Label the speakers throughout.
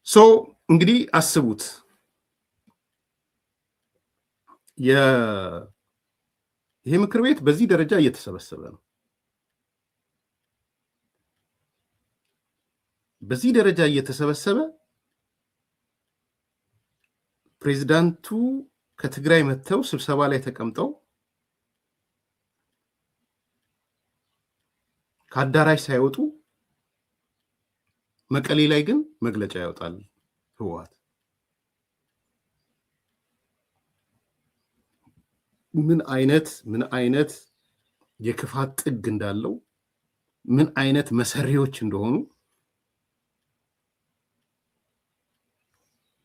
Speaker 1: ሶ እንግዲህ አስቡት ይሄ ምክር ቤት በዚህ ደረጃ እየተሰበሰበ ነው። በዚህ ደረጃ እየተሰበሰበ ፕሬዝዳንቱ ከትግራይ መጥተው ስብሰባ ላይ ተቀምጠው ከአዳራሽ ሳይወጡ መቀሌ ላይ ግን መግለጫ ያወጣል ህወሓት። ምን አይነት የክፋት ጥግ እንዳለው ምን አይነት መሰሪዎች እንደሆኑ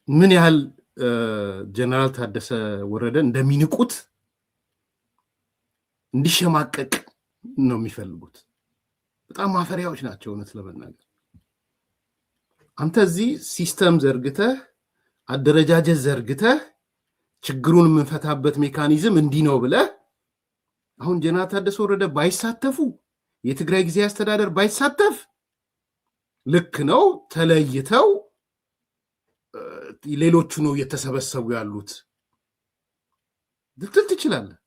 Speaker 1: ምን ያህል ጀነራል ታደሰ ወረደ እንደሚንቁት እንዲሸማቀቅ ነው የሚፈልጉት። በጣም ማፈሪያዎች ናቸው እውነት ለመናገር። አንተ እዚህ ሲስተም ዘርግተህ አደረጃጀት ዘርግተህ ችግሩን የምንፈታበት ሜካኒዝም እንዲህ ነው ብለህ አሁን ጀነራል ታደሰ ወረደ ባይሳተፉ የትግራይ ጊዜያዊ አስተዳደር ባይሳተፍ ልክ ነው ተለይተው ሌሎቹ ነው እየተሰበሰቡ ያሉት ልትል ትችላለህ።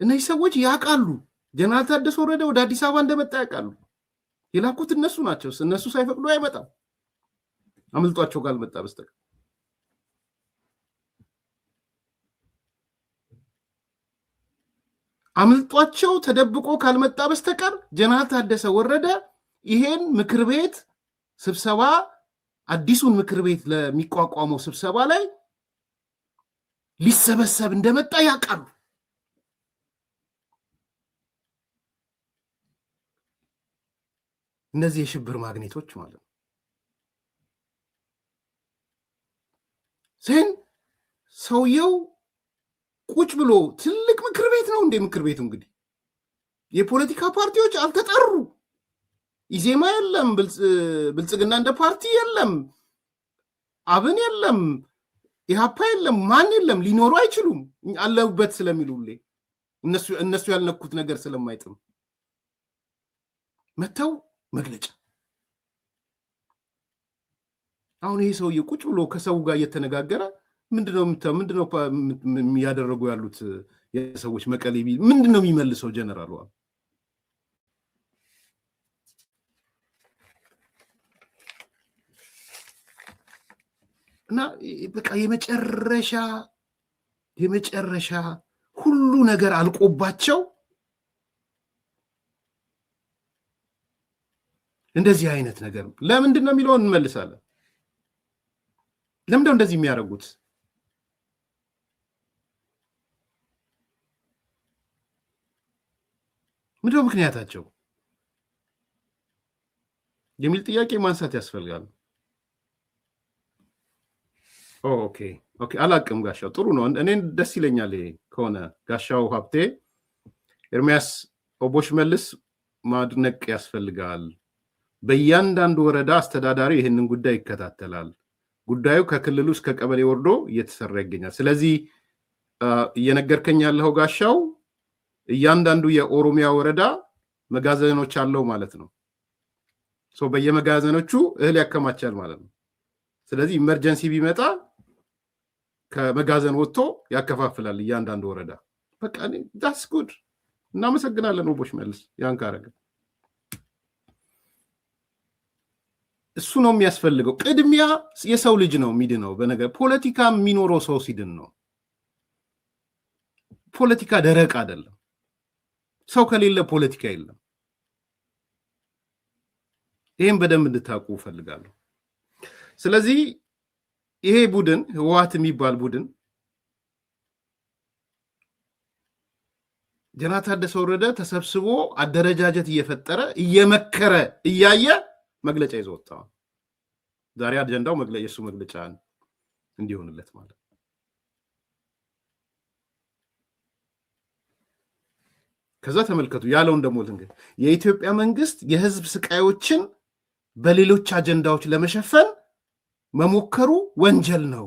Speaker 1: እነዚህ ሰዎች ያውቃሉ ጀነራል ታደሰ ወረደ ወደ አዲስ አበባ እንደመጣ ያውቃሉ። የላኩት እነሱ ናቸው። እነሱ ሳይፈቅዱ አይመጣም አምልጧቸው ካልመጣ በስተቀር። አምልጧቸው ተደብቆ ካልመጣ በስተቀር ጀነራል ታደሰ ወረደ ይሄን ምክር ቤት ስብሰባ አዲሱን ምክር ቤት ለሚቋቋመው ስብሰባ ላይ ሊሰበሰብ እንደመጣ ያውቃሉ። እነዚህ የሽብር ማግኔቶች ማለት ነው። ዘን ሰውየው ቁጭ ብሎ ትልቅ ምክር ቤት ነው እንደ ምክር ቤቱ እንግዲህ የፖለቲካ ፓርቲዎች አልተጠሩ። ኢዜማ የለም፣ ብልጽግና እንደ ፓርቲ የለም፣ አብን የለም፣ ኢሃፓ የለም፣ ማን የለም፣ ሊኖሩ አይችሉም አለሁበት ስለሚሉልኝ እነሱ ያልነኩት ነገር ስለማይጥም መተው መግለጫ። አሁን ይሄ ሰውዬ ቁጭ ብሎ ከሰው ጋር እየተነጋገረ ምንድነው ያደረጉ ያሉት የሰዎች መቀሌ ቢል ምንድነው የሚመልሰው ጀነራሉ? እና በቃ የመጨረሻ ሁሉ ነገር አልቆባቸው እንደዚህ አይነት ነገር ለምንድን ነው የሚለውን እንመልሳለን። ለምንድነው እንደዚህ የሚያደርጉት? ምንድነው ምክንያታቸው የሚል ጥያቄ ማንሳት ያስፈልጋል። ኦኬ አላቅም ጋሻው ጥሩ ነው። እኔን ደስ ይለኛል ይሄ ከሆነ ጋሻው ሀብቴ ኤርሚያስ ኦቦሽ መልስ ማድነቅ ያስፈልጋል። በእያንዳንዱ ወረዳ አስተዳዳሪ ይህንን ጉዳይ ይከታተላል። ጉዳዩ ከክልሉ እስከ ቀበሌ ወርዶ እየተሰራ ይገኛል። ስለዚህ እየነገርከኝ ያለው ጋሻው እያንዳንዱ የኦሮሚያ ወረዳ መጋዘኖች አለው ማለት ነው። በየመጋዘኖቹ እህል ያከማቻል ማለት ነው። ስለዚህ ኢመርጀንሲ ቢመጣ ከመጋዘን ወጥቶ ያከፋፍላል እያንዳንዱ ወረዳ። በቃ ዳስ ጉድ። እናመሰግናለን ኦቦሽ መልስ ያን ካረገ። እሱ ነው የሚያስፈልገው። ቅድሚያ የሰው ልጅ ነው የሚድነው። በነገር ፖለቲካ የሚኖረው ሰው ሲድን ነው። ፖለቲካ ደረቅ አይደለም። ሰው ከሌለ ፖለቲካ የለም። ይሄን በደንብ እንድታውቁ እፈልጋለሁ። ስለዚህ ይሄ ቡድን ህወሓት የሚባል ቡድን ጀነራል ታደሰ ወረደ ተሰብስቦ አደረጃጀት እየፈጠረ እየመከረ እያየ መግለጫ ይዞ ወጣ። ዛሬ አጀንዳው የሱ መግለጫ እንዲሆንለት ማለት ነው። ከዛ ተመልከቱ ያለውን ደግሞ እንግዲህ የኢትዮጵያ መንግስት የህዝብ ስቃዮችን በሌሎች አጀንዳዎች ለመሸፈን መሞከሩ ወንጀል ነው።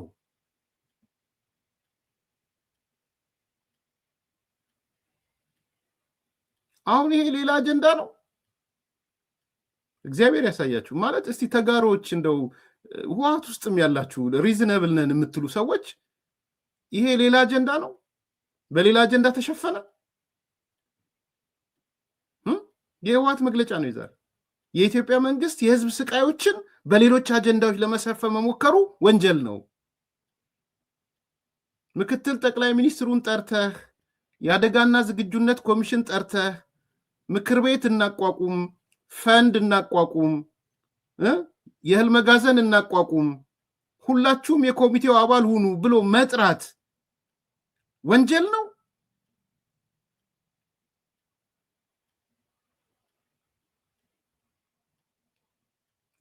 Speaker 1: አሁን ይሄ ሌላ አጀንዳ ነው። እግዚአብሔር ያሳያችሁ ማለት እስቲ ተጋሮች እንደው ህወሓት ውስጥም ያላችሁ ሪዝነብል ነን የምትሉ ሰዎች ይሄ ሌላ አጀንዳ ነው፣ በሌላ አጀንዳ ተሸፈነ። የህወሓት መግለጫ ነው ይዛል። የኢትዮጵያ መንግስት የህዝብ ስቃዮችን በሌሎች አጀንዳዎች ለመሸፈን መሞከሩ ወንጀል ነው። ምክትል ጠቅላይ ሚኒስትሩን ጠርተህ የአደጋና ዝግጁነት ኮሚሽን ጠርተህ ምክር ቤት እናቋቁም፣ ፈንድ እናቋቁም፣ የእህል መጋዘን እናቋቁም፣ ሁላችሁም የኮሚቴው አባል ሁኑ ብሎ መጥራት ወንጀል ነው።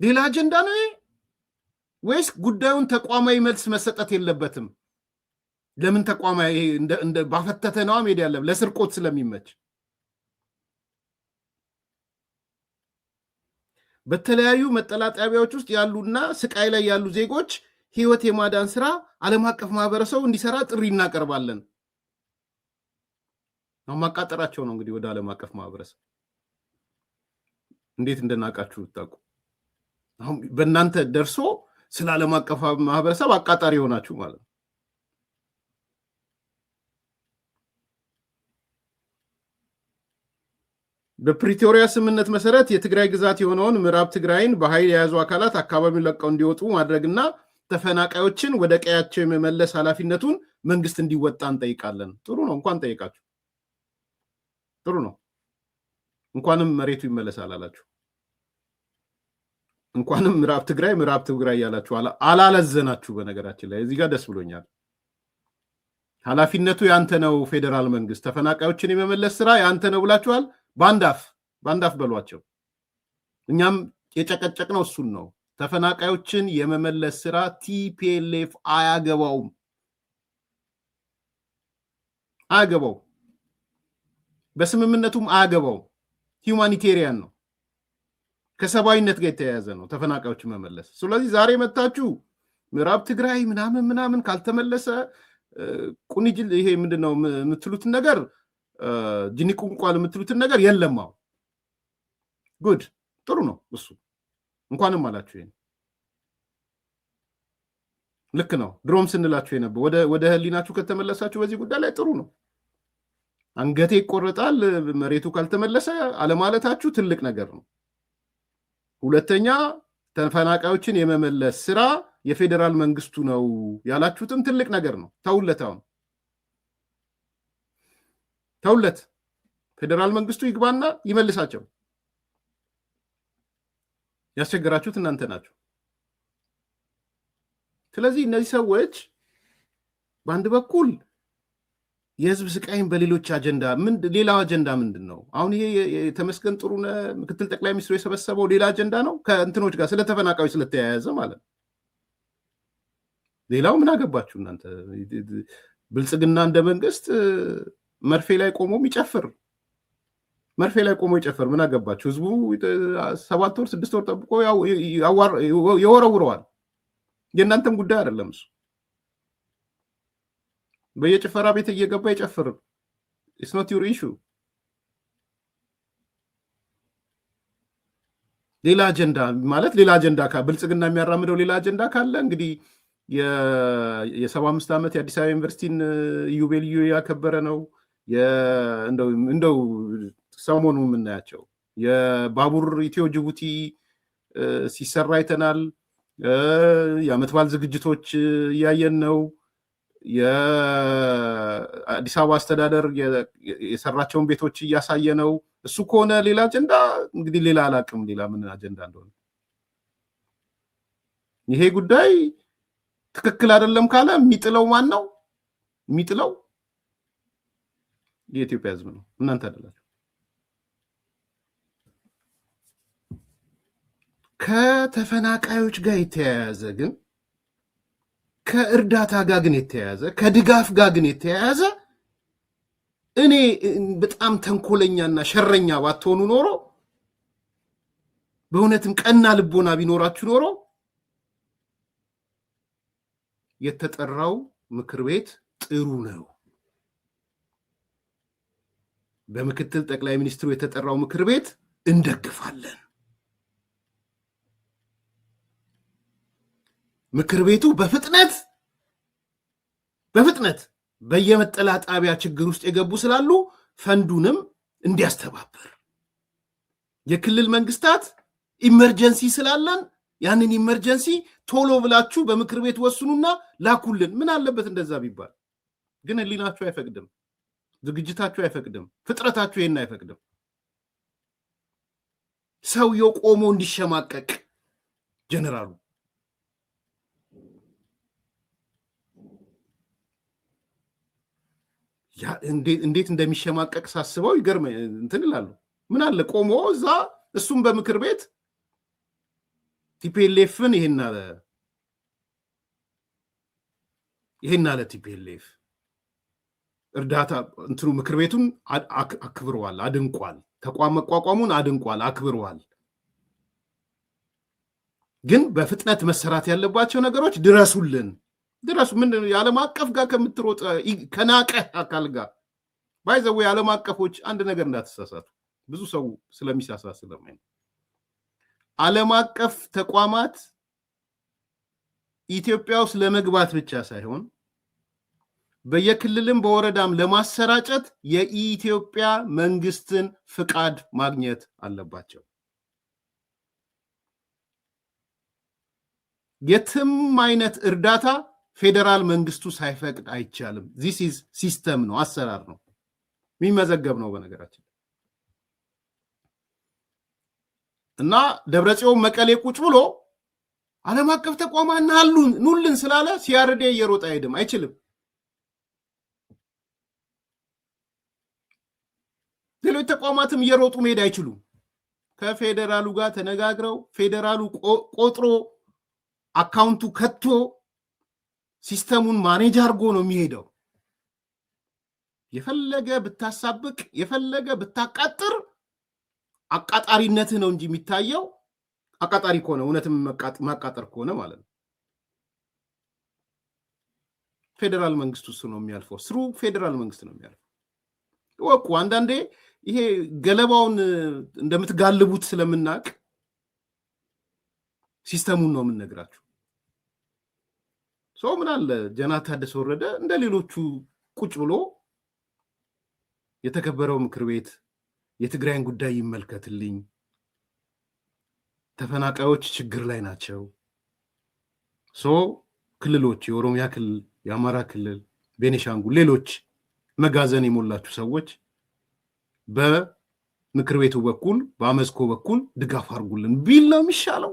Speaker 1: ሌላ አጀንዳ ነው ወይስ ጉዳዩን ተቋማዊ መልስ መሰጠት የለበትም? ለምን ተቋማዊ እንደ ባፈተተ ነው ሜዲያ ያለ ለስርቆት ስለሚመች በተለያዩ መጠላጣቢያዎች ውስጥ ያሉና ስቃይ ላይ ያሉ ዜጎች ህይወት የማዳን ስራ ዓለም አቀፍ ማህበረሰቡ እንዲሰራ ጥሪ እናቀርባለን። ማቃጠራቸው ነው እንግዲህ ወደ ዓለም አቀፍ ማህበረሰብ እንዴት እንደናቃችሁ ታውቁ። አሁን በእናንተ ደርሶ ስለ ዓለም አቀፍ ማህበረሰብ አቃጣሪ ሆናችሁ ማለት ነው። በፕሪቶሪያ ስምምነት መሰረት የትግራይ ግዛት የሆነውን ምዕራብ ትግራይን በኃይል የያዙ አካላት አካባቢውን ለቀው እንዲወጡ ማድረግና ተፈናቃዮችን ወደ ቀያቸው የመመለስ ኃላፊነቱን መንግስት እንዲወጣ እንጠይቃለን። ጥሩ ነው፣ እንኳን ጠይቃችሁ ጥሩ ነው። እንኳንም መሬቱ ይመለሳል አላችሁ። እንኳንም ምዕራብ ትግራይ ያላችሁ አላለዘናችሁ። በነገራችን ላይ እዚህ ጋር ደስ ብሎኛል። ኃላፊነቱ ያንተ ነው ፌዴራል መንግስት፣ ተፈናቃዮችን የመመለስ ስራ ያንተ ነው ብላችኋል። ባንዳፍ በሏቸው። እኛም የጨቀጨቅነው እሱን ነው። ተፈናቃዮችን የመመለስ ስራ ቲፒኤልኤፍ አያገባውም። በስምምነቱም አያገባውም። ሂውማኒቴሪያን ነው፣ ከሰብአዊነት ጋር የተያያዘ ነው ተፈናቃዮችን መመለስ። ስለዚህ ዛሬ መታችሁ ምዕራብ ትግራይ ምናምን ካልተመለሰ ቁንጅል ይሄ ምንድነው የምትሉትን ነገር ጅኒ ቁንቋል የምትሉትን ነገር የለም። አሁን ጉድ ጥሩ ነው እሱ። እንኳንም አላችሁ። ይሄን ልክ ነው። ድሮም ስንላችሁ የነበረ ወደ ህሊናችሁ ከተመለሳችሁ በዚህ ጉዳይ ላይ ጥሩ ነው። አንገቴ ይቆረጣል መሬቱ ካልተመለሰ አለማለታችሁ ትልቅ ነገር ነው። ሁለተኛ ተፈናቃዮችን የመመለስ ስራ የፌዴራል መንግስቱ ነው ያላችሁትም ትልቅ ነገር ነው። ተውለት። ፌዴራል መንግስቱ ይግባና ይመልሳቸው። ያስቸገራችሁት እናንተ ናችሁ። ስለዚህ እነዚህ ሰዎች በአንድ በኩል የህዝብ ስቃይን በሌሎች አጀንዳ ሌላ አጀንዳ ምንድን ነው? አሁን ይሄ የተመስገን ጥሩነህ ምክትል ጠቅላይ ሚኒስትሩ የሰበሰበው ሌላ አጀንዳ ነው ከእንትኖች ጋር ስለተፈናቃዮች ስለተያያዘ ማለት ነው። ሌላው ምን አገባችሁ እናንተ? ብልጽግና እንደ መንግስት መርፌ ላይ ቆሞ ይጨፍር፣ ምን አገባችሁ? ህዝቡ 7 ወር 6 ወር ጠብቆ የወረውረዋል። የእናንተም ጉዳይ አይደለም እሱ። በየጭፈራ ቤት እየገባ ይጨፍር። ኢትስ ኖት ዩር ኢሹ። ሌላ አጀንዳ ማለት ሌላ አጀንዳ ብልጽግና የሚያራምደው ሌላ አጀንዳ ካለ እንግዲህ የ75 ዓመት የአዲስ አበባ ዩኒቨርሲቲን ኢዮቤልዩ ያከበረ ነው። እንደው ሰሞኑ የምናያቸው የባቡር ኢትዮ ጅቡቲ ሲሰራ አይተናል። የዓመት በዓል ዝግጅቶች እያየን ነው። የአዲስ አበባ አስተዳደር የሰራቸውን ቤቶች እያሳየ ነው። እሱ ከሆነ ሌላ አጀንዳ እንግዲህ ሌላ አላቅም፣ ሌላ ምን አጀንዳ እንደሆነ። ይሄ ጉዳይ ትክክል አይደለም ካለ የሚጥለው ማን ነው? የሚጥለው የኢትዮጵያ ሕዝብ ነው፣ እናንተ አይደላችሁ። ከተፈናቃዮች ጋር የተያያዘ ግን ከእርዳታ ጋር ግን የተያያዘ ከድጋፍ ጋር ግን የተያያዘ እኔ በጣም ተንኮለኛና ሸረኛ ባትሆኑ ኖሮ በእውነትም ቀና ልቦና ቢኖራችሁ ኖሮ የተጠራው ምክር ቤት ጥሩ ነው። በምክትል ጠቅላይ ሚኒስትሩ የተጠራው ምክር ቤት እንደግፋለን። ምክር ቤቱ በፍጥነት በየመጠለያ ጣቢያ ችግር ውስጥ የገቡ ስላሉ ፈንዱንም እንዲያስተባብር፣ የክልል መንግስታት ኢመርጀንሲ ስላለን ያንን ኢመርጀንሲ ቶሎ ብላችሁ በምክር ቤት ወስኑና ላኩልን። ምን አለበት እንደዛ ቢባል? ግን ህሊናችሁ አይፈቅድም፣ ዝግጅታችሁ አይፈቅድም፣ ፍጥረታችሁ ይሄን አይፈቅድም። ሰውየው ቆሞ እንዲሸማቀቅ ጀነራሉ እንዴት እንደሚሸማቀቅ ሳስበው ይገርም እንትን ይላሉ። ምን አለ ቆሞ እዛ እሱም በምክር ቤት ቲፒኤልኤፍን ይሄን አለ ቲፒኤልኤፍ እርዳታ እንትኑ ምክር ቤቱን አክብረዋል፣ አድንቋል። ተቋም መቋቋሙን አድንቋል፣ አክብረዋል። ግን በፍጥነት መሰራት ያለባቸው ነገሮች ድረሱ። ምን የዓለም አቀፍ ጋር ከምትሮጥ ከናቀ አካል ጋር ባይዘው የዓለም አቀፎች አንድ ነገር እንዳትሳሳቱ፣ ብዙ ሰው ስለሚሳሳት ስለማይ ዓለም አቀፍ ተቋማት ኢትዮጵያ ውስጥ ለመግባት ብቻ ሳይሆን በየክልልም በወረዳም ለማሰራጨት የኢትዮጵያ መንግስትን ፍቃድ ማግኘት አለባቸው። የትም አይነት እርዳታ ፌደራል መንግስቱ ሳይፈቅድ አይቻልም። ዚስ ኢዝ ሲስተም ነው፣ አሰራር ነው፣ የሚመዘገብ ነው በነገራችን። እና ደብረጽዮን መቀሌ ቁጭ ብሎ ዓለም አቀፍ ተቋማት ኑልን ስላለ ሲያርዴ እየሮጠ አይሄድም፣ አይችልም። ሌሎች ተቋማትም እየሮጡ መሄድ አይችሉም። ከፌደራሉ ጋር ተነጋግረው ፌደራሉ ቆጥሮ አካውንቱ ከቶ ሲስተሙን ማኔጅ አድርጎ ነው የሚሄደው። የፈለገ ብታሳብቅ የፈለገ ብታቃጥር አቃጣሪነትህ ነው እንጂ የሚታየው አቃጣሪ ከሆነ እውነትም ማቃጠር ከሆነ ማለት ነው። ፌደራል መንግስቱ እሱ ነው የሚያልፈው፣ ስሩ ፌደራል መንግስት ነው የሚያልፈው። ወቁ አንዳንዴ ይሄ ገለባውን እንደምትጋልቡት ስለምናቅ ሲስተሙን ነው የምንነግራችሁ። ሰው ምን አለ ጀና ታደሰ ወረደ እንደ ሌሎቹ ቁጭ ብሎ የተከበረው ምክር ቤት የትግራይን ጉዳይ ይመልከትልኝ፣ ተፈናቃዮች ችግር ላይ ናቸው። ክልሎች የኦሮሚያ ክልል፣ የአማራ ክልል፣ ቤኒሻንጉል፣ ሌሎች መጋዘን የሞላችሁ ሰዎች በምክር ቤቱ በኩል በአመዝኮ በኩል ድጋፍ አድርጉልን ቢል ነው የሚሻለው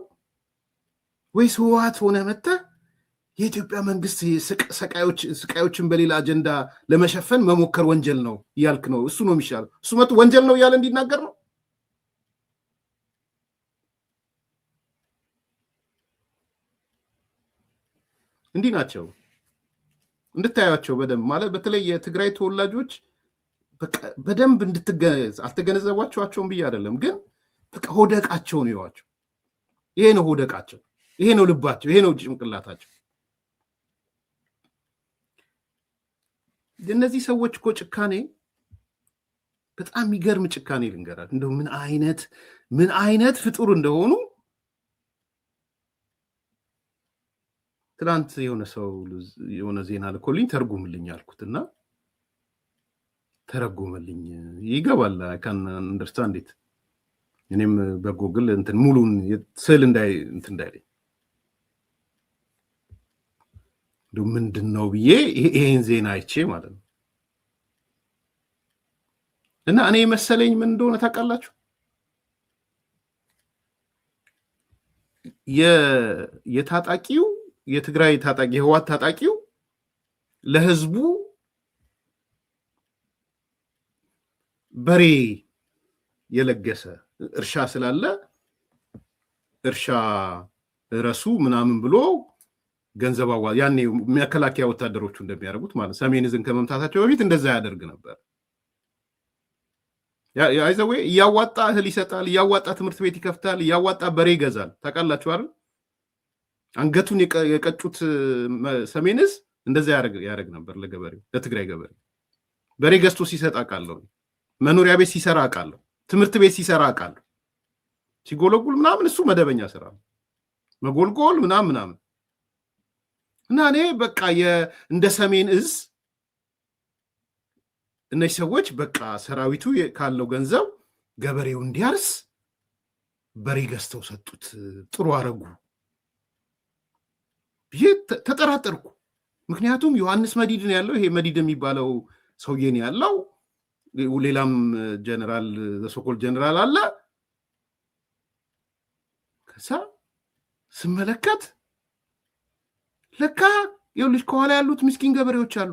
Speaker 1: ወይስ ህወሓት ሆነ መጥተህ የኢትዮጵያ መንግስት ስቃዮችን በሌላ አጀንዳ ለመሸፈን መሞከር ወንጀል ነው እያልክ ነው? እሱ ነው የሚሻለው። እሱ መጡ ወንጀል ነው እያለ እንዲናገር ነው። እንዲህ ናቸው እንድታያቸው በደንብ ማለት በተለይ የትግራይ ተወላጆች በደንብ አልተገነዘቧቸዋቸውም ብዬ አይደለም፣ ግን በቃ ሆደቃቸው ነው ይዋቸው። ይሄ ነው ሆደቃቸው፣ ይሄ ነው ልባቸው፣ ይሄ ነው ጭንቅላታቸው። እነዚህ ሰዎች እኮ ጭካኔ በጣም የሚገርም ጭካኔ ልንገራል። እንደው ምን አይነት ፍጡር እንደሆኑ ትናንት የሆነ ሰው የሆነ ዜና ልኮልኝ ተርጉምልኝ አልኩትና ተረጎመልኝ። ይገባል ካን አንደርስታንድ ኢት። እኔም በጎግል እንትን ሙሉን ስዕል እንዳይለኝ ምንድን ነው ብዬ ይሄን ዜና አይቼ ማለት ነው። እና እኔ መሰለኝ ምን እንደሆነ ታውቃላችሁ? የታጣቂው የትግራይ ታጣቂ ህወሓት ታጣቂው ለህዝቡ በሬ የለገሰ እርሻ ስላለ እርሻ ረሱ ምናምን ብሎ ገንዘብ ያኔ መከላከያ ወታደሮቹ እንደሚያደርጉት ማለት ሰሜን ዕዝን ከመምታታቸው በፊት እንደዛ ያደርግ ነበር። ያይዘዌ እያዋጣ እህል ይሰጣል፣ እያዋጣ ትምህርት ቤት ይከፍታል፣ እያዋጣ በሬ ይገዛል። ታውቃላችሁ አይደል? አንገቱን የቀጩት ሰሜን ዕዝ እንደዛ ያደርግ ነበር ለገበሬው፣ ለትግራይ ገበሬ በሬ ገዝቶ ሲሰጥ አውቃለሁ። መኖሪያ ቤት ሲሰራ አውቃለሁ። ትምህርት ቤት ሲሰራ አውቃለሁ። ሲጎለጉል ምናምን እሱ መደበኛ ስራ ነው፣ መጎልጎል ምናምን። እና እኔ በቃ እንደ ሰሜን እዝ እነዚህ ሰዎች በቃ ሰራዊቱ ካለው ገንዘብ ገበሬው እንዲያርስ በሬ ገዝተው ሰጡት፣ ጥሩ አረጉ ብዬ ተጠራጠርኩ። ምክንያቱም ዮሐንስ መዲድን ያለው ይሄ መዲድ የሚባለው ሰውዬን ያለው ሌላም ጀነራል ዘሶኮል ጀነራል አለ። ከዛ ስመለከት ለካ ይኸውልሽ ከኋላ ያሉት ምስኪን ገበሬዎች አሉ።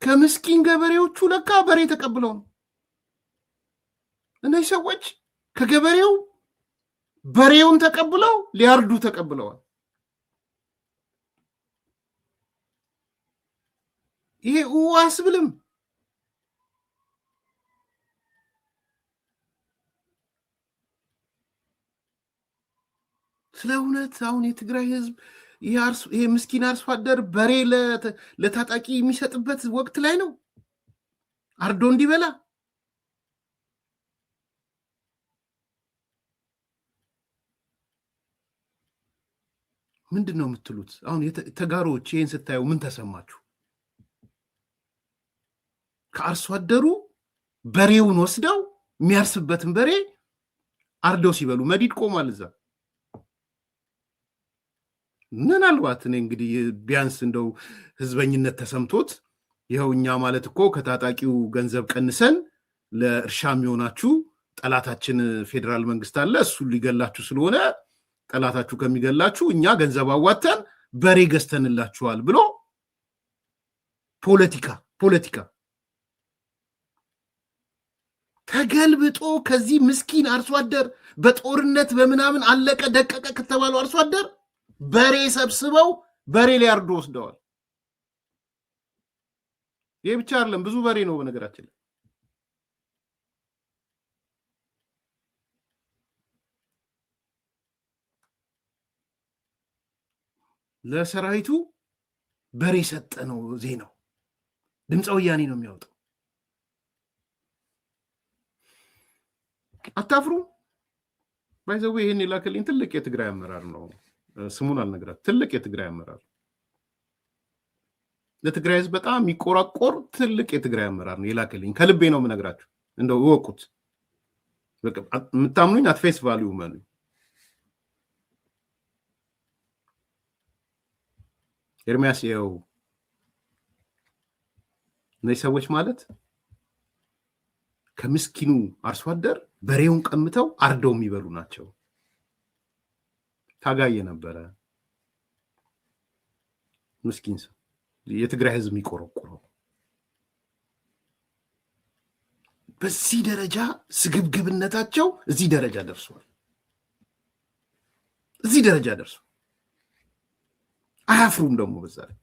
Speaker 1: ከምስኪን ገበሬዎቹ ለካ በሬ ተቀብለው ነው እነዚህ ሰዎች ከገበሬው በሬውን ተቀብለው ሊያርዱ ተቀብለዋል። ይሄ አስብልም። ስለ እውነት አሁን የትግራይ ህዝብ ይሄ ምስኪን አርሶ አደር በሬ ለታጣቂ የሚሰጥበት ወቅት ላይ ነው አርዶ እንዲበላ። ምንድን ነው የምትሉት? አሁን ተጋሮች ይህን ስታዩ ምን ተሰማችሁ? ከአርሶ አደሩ በሬውን ወስደው የሚያርስበትን በሬ አርደው ሲበሉ መዲድ ቆሟል እዛ። ምናልባት እኔ እንግዲህ ቢያንስ እንደው ህዝበኝነት ተሰምቶት ይኸው እኛ ማለት እኮ ከታጣቂው ገንዘብ ቀንሰን ለእርሻ የሚሆናችሁ ጠላታችን ፌዴራል መንግስት አለ፣ እሱ ሊገላችሁ ስለሆነ ጠላታችሁ ከሚገላችሁ እኛ ገንዘብ አዋተን በሬ ገዝተንላችኋል ብሎ ፖለቲካ ተገልብጦ ከዚህ ምስኪን አርሶ አደር በጦርነት በምናምን አለቀ ደቀቀ ከተባለው አርሶ አደር በሬ ሰብስበው በሬ ሊያርዱ ወስደዋል። ይህ ብቻ አይደለም፣ ብዙ በሬ ነው በነገራችን ላይ። ለሰራዊቱ በሬ ሰጠ ነው ዜናው። ድምፀ ወያኔ ነው የሚያወጣው። አታፍሩ? ባይዘው ይሄን የላከልኝ ትልቅ የትግራይ አመራር ነው። ስሙን አልነግራት። ትልቅ የትግራይ አመራር ለትግራይ ህዝብ በጣም የሚቆራቆር ትልቅ የትግራይ አመራር ነው የላከልኝ። ከልቤ ነው የምነግራችሁ። እንደው እወቁት። የምታምኑኝ አት ፌስ ቫልዩ መኑ። ኤርሚያስ ይኸው እነዚህ ሰዎች ማለት ከምስኪኑ አርሶ አደር በሬውን ቀምተው አርደው የሚበሉ ናቸው። ታጋይ የነበረ ምስኪን ሰው የትግራይ ህዝብ የሚቆረቆረው በዚህ ደረጃ ስግብግብነታቸው እዚህ ደረጃ ደርሷል። እዚህ ደረጃ ደርሷል። አያፍሩም ደግሞ በዛ ላይ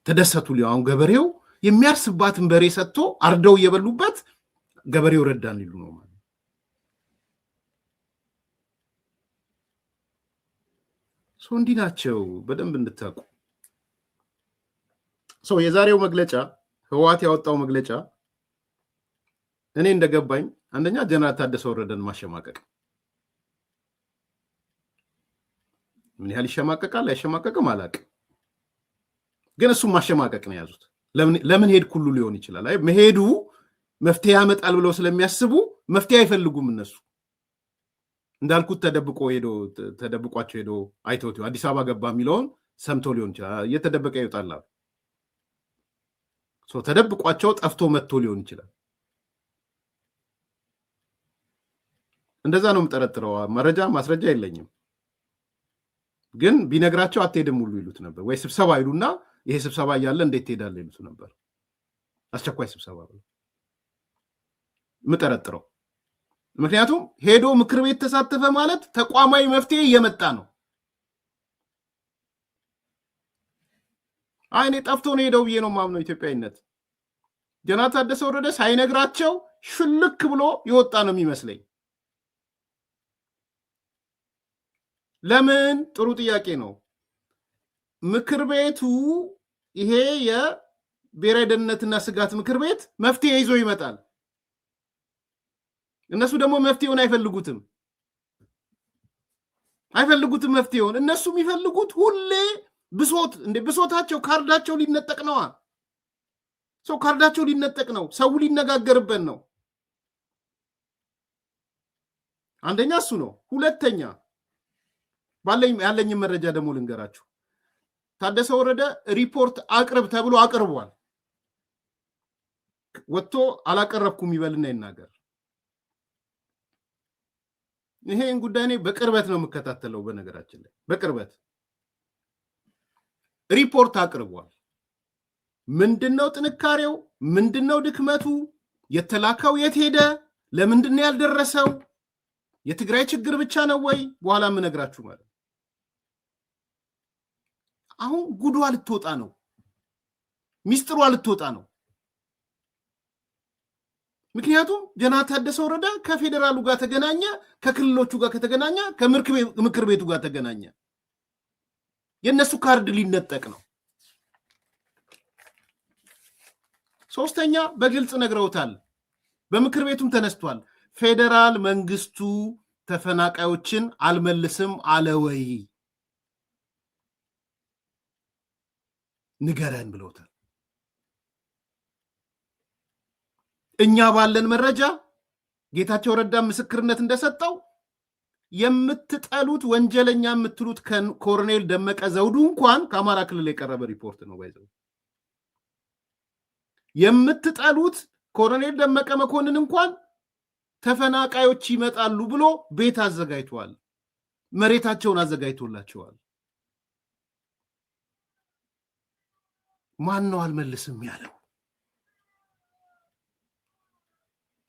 Speaker 1: ተደሰቱ። አሁን ገበሬው የሚያርስባትን በሬ ሰጥቶ አርደው እየበሉበት ገበሬው ረዳን ሊሉ ነው ማለት። ሰው እንዲህ ናቸው። በደንብ እንድታውቁ። ሰው የዛሬው መግለጫ ህወሓት ያወጣው መግለጫ እኔ እንደገባኝ አንደኛ ጀነራል ታደሰ ወረደን ማሸማቀቅ። ምን ያህል ይሸማቀቃል አይሸማቀቅም አላውቅም፣ ግን እሱም ማሸማቀቅ ነው የያዙት። ለምን ሄድ ሁሉ ሊሆን ይችላል። አይ መሄዱ መፍትሄ ያመጣል ብለው ስለሚያስቡ መፍትሄ አይፈልጉም እነሱ። እንዳልኩት ተደብቋቸው ሄዶ አይተውት አዲስ አበባ ገባ የሚለውን ሰምቶ ሊሆን ይችላል። እየተደበቀ ይወጣል። ተደብቋቸው ጠፍቶ መጥቶ ሊሆን ይችላል። እንደዛ ነው የምጠረጥረው። መረጃ ማስረጃ የለኝም፣ ግን ቢነግራቸው አትሄድም ሁሉ ይሉት ነበር። ወይ ስብሰባ ይሉና ይሄ ስብሰባ እያለ እንዴት ትሄዳለህ ይሉት ነበር። አስቸኳይ ስብሰባ ብለው የምጠረጥረው። ምክንያቱም ሄዶ ምክር ቤት ተሳተፈ ማለት ተቋማዊ መፍትሄ እየመጣ ነው። አይኔ ጠፍቶ ነው ሄደው ብዬ ነው ማምነው። ኢትዮጵያዊነት ጀነራል ታደሰ ወረደ ሳይነግራቸው ሽልክ ብሎ ይወጣ ነው የሚመስለኝ። ለምን? ጥሩ ጥያቄ ነው። ምክር ቤቱ ይሄ የብሔራዊ ደህንነትና ስጋት ምክር ቤት መፍትሄ ይዞ ይመጣል። እነሱ ደግሞ መፍትሄውን አይፈልጉትም። አይፈልጉትም መፍትሄውን። እነሱ የሚፈልጉት ሁሌ ብሶት እንደ ብሶታቸው ካርዳቸው ሊነጠቅ ነው። ሰው ካርዳቸው ሊነጠቅ ነው። ሰው ሊነጋገርበት ነው። አንደኛ እሱ ነው። ሁለተኛ ያለኝ መረጃ ደግሞ ልንገራችሁ። ታደሰ ወረደ ሪፖርት አቅርብ ተብሎ አቅርቧል። ወጥቶ አላቀረብኩም ይበልና ይናገር። ይሄን ጉዳይ እኔ በቅርበት ነው የምከታተለው። በነገራችን ላይ በቅርበት ሪፖርት አቅርቧል። ምንድነው ጥንካሬው? ምንድነው ድክመቱ? የተላከው የት ሄደ? ለምንድነው ያልደረሰው? የትግራይ ችግር ብቻ ነው ወይ? በኋላ የምነግራችሁ ማለት አሁን ጉዷ ልትወጣ ነው። ሚስጥሯ ልትወጣ ነው። ምክንያቱም ጀነራል ታደሰ ወረደ ከፌደራሉ ጋር ተገናኘ፣ ከክልሎቹ ጋር ከተገናኘ፣ ከምክር ቤቱ ጋር ተገናኘ። የነሱ ካርድ ሊነጠቅ ነው። ሶስተኛ በግልጽ ነግረውታል። በምክር ቤቱም ተነስቷል። ፌደራል መንግስቱ ተፈናቃዮችን አልመልስም አለ ወይ ንገረን ብለውታል። እኛ ባለን መረጃ ጌታቸው ረዳ ምስክርነት እንደሰጠው የምትጠሉት ወንጀለኛ የምትሉት ኮሎኔል ደመቀ ዘውዱ እንኳን ከአማራ ክልል የቀረበ ሪፖርት ነው። ባይዘው የምትጠሉት ኮሎኔል ደመቀ መኮንን እንኳን ተፈናቃዮች ይመጣሉ ብሎ ቤት አዘጋጅቷል። መሬታቸውን አዘጋጅቶላቸዋል። ማን ነው አልመልስም ያለው?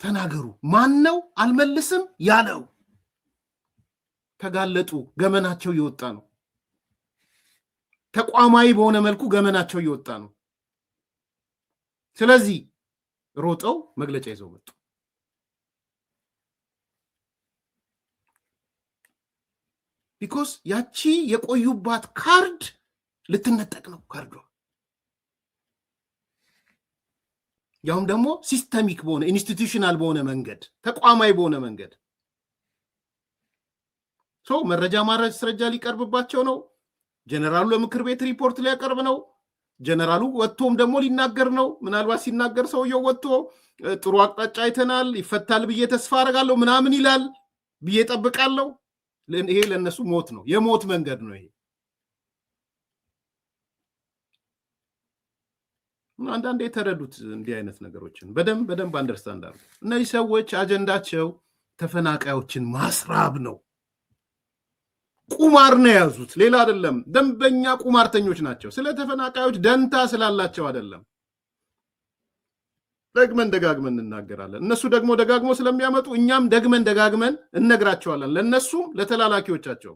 Speaker 1: ተናገሩ። ማን ነው አልመልስም ያለው? ተጋለጡ። ገመናቸው እየወጣ ነው። ተቋማዊ በሆነ መልኩ ገመናቸው እየወጣ ነው። ስለዚህ ሮጠው መግለጫ ይዘው መጡ። ቢኮዝ ያቺ የቆዩባት ካርድ ልትነጠቅ ነው። ካርዷ ያውም ደግሞ ሲስተሚክ በሆነ ኢንስቲትዩሽናል በሆነ መንገድ ተቋማዊ በሆነ መንገድ መረጃ ማስረጃ ሊቀርብባቸው ነው። ጀነራሉ ለምክር ቤት ሪፖርት ሊያቀርብ ነው። ጀነራሉ ወጥቶም ደግሞ ሊናገር ነው። ምናልባት ሲናገር ሰውየው ወጥቶ ጥሩ አቅጣጫ አይተናል፣ ይፈታል ብዬ ተስፋ አደርጋለሁ ምናምን ይላል ብዬ ጠብቃለሁ። ይሄ ለነሱ ሞት ነው፣ የሞት መንገድ ነው ይሄ። አንዳንዴ የተረዱት እንዲህ አይነት ነገሮችን በደንብ አንደርስታንድ አድርጉ። እነዚህ ሰዎች አጀንዳቸው ተፈናቃዮችን ማስራብ ነው። ቁማር ነው የያዙት፣ ሌላ አይደለም። ደንበኛ ቁማርተኞች ናቸው። ስለ ተፈናቃዮች ደንታ ስላላቸው አይደለም። ደግመን ደጋግመን እንናገራለን። እነሱ ደግሞ ደጋግሞ ስለሚያመጡ እኛም ደጋግመን እነግራቸዋለን። ለነሱም ለተላላኪዎቻቸው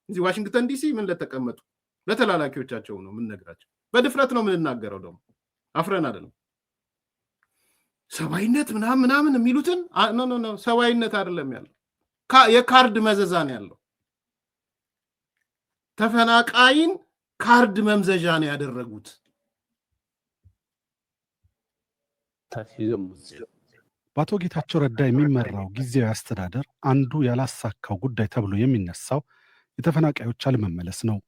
Speaker 1: እዚህ ዋሽንግተን ዲሲ ምን ለተቀመጡ ለተላላኪዎቻቸው ነው የምንነግራቸው። በድፍረት ነው የምንናገረው። ደግሞ አፍረን አይደለም። ሰባይነት ምናምን የሚሉትን ኖ ሰባይነት አይደለም ያለው፣ የካርድ መዘዛ ነው ያለው። ተፈናቃይን ካርድ መምዘዣ ነው ያደረጉት።
Speaker 2: በአቶ ጌታቸው ረዳ የሚመራው ጊዜያዊ አስተዳደር አንዱ ያላሳካው ጉዳይ ተብሎ የሚነሳው የተፈናቃዮች አለመመለስ ነው።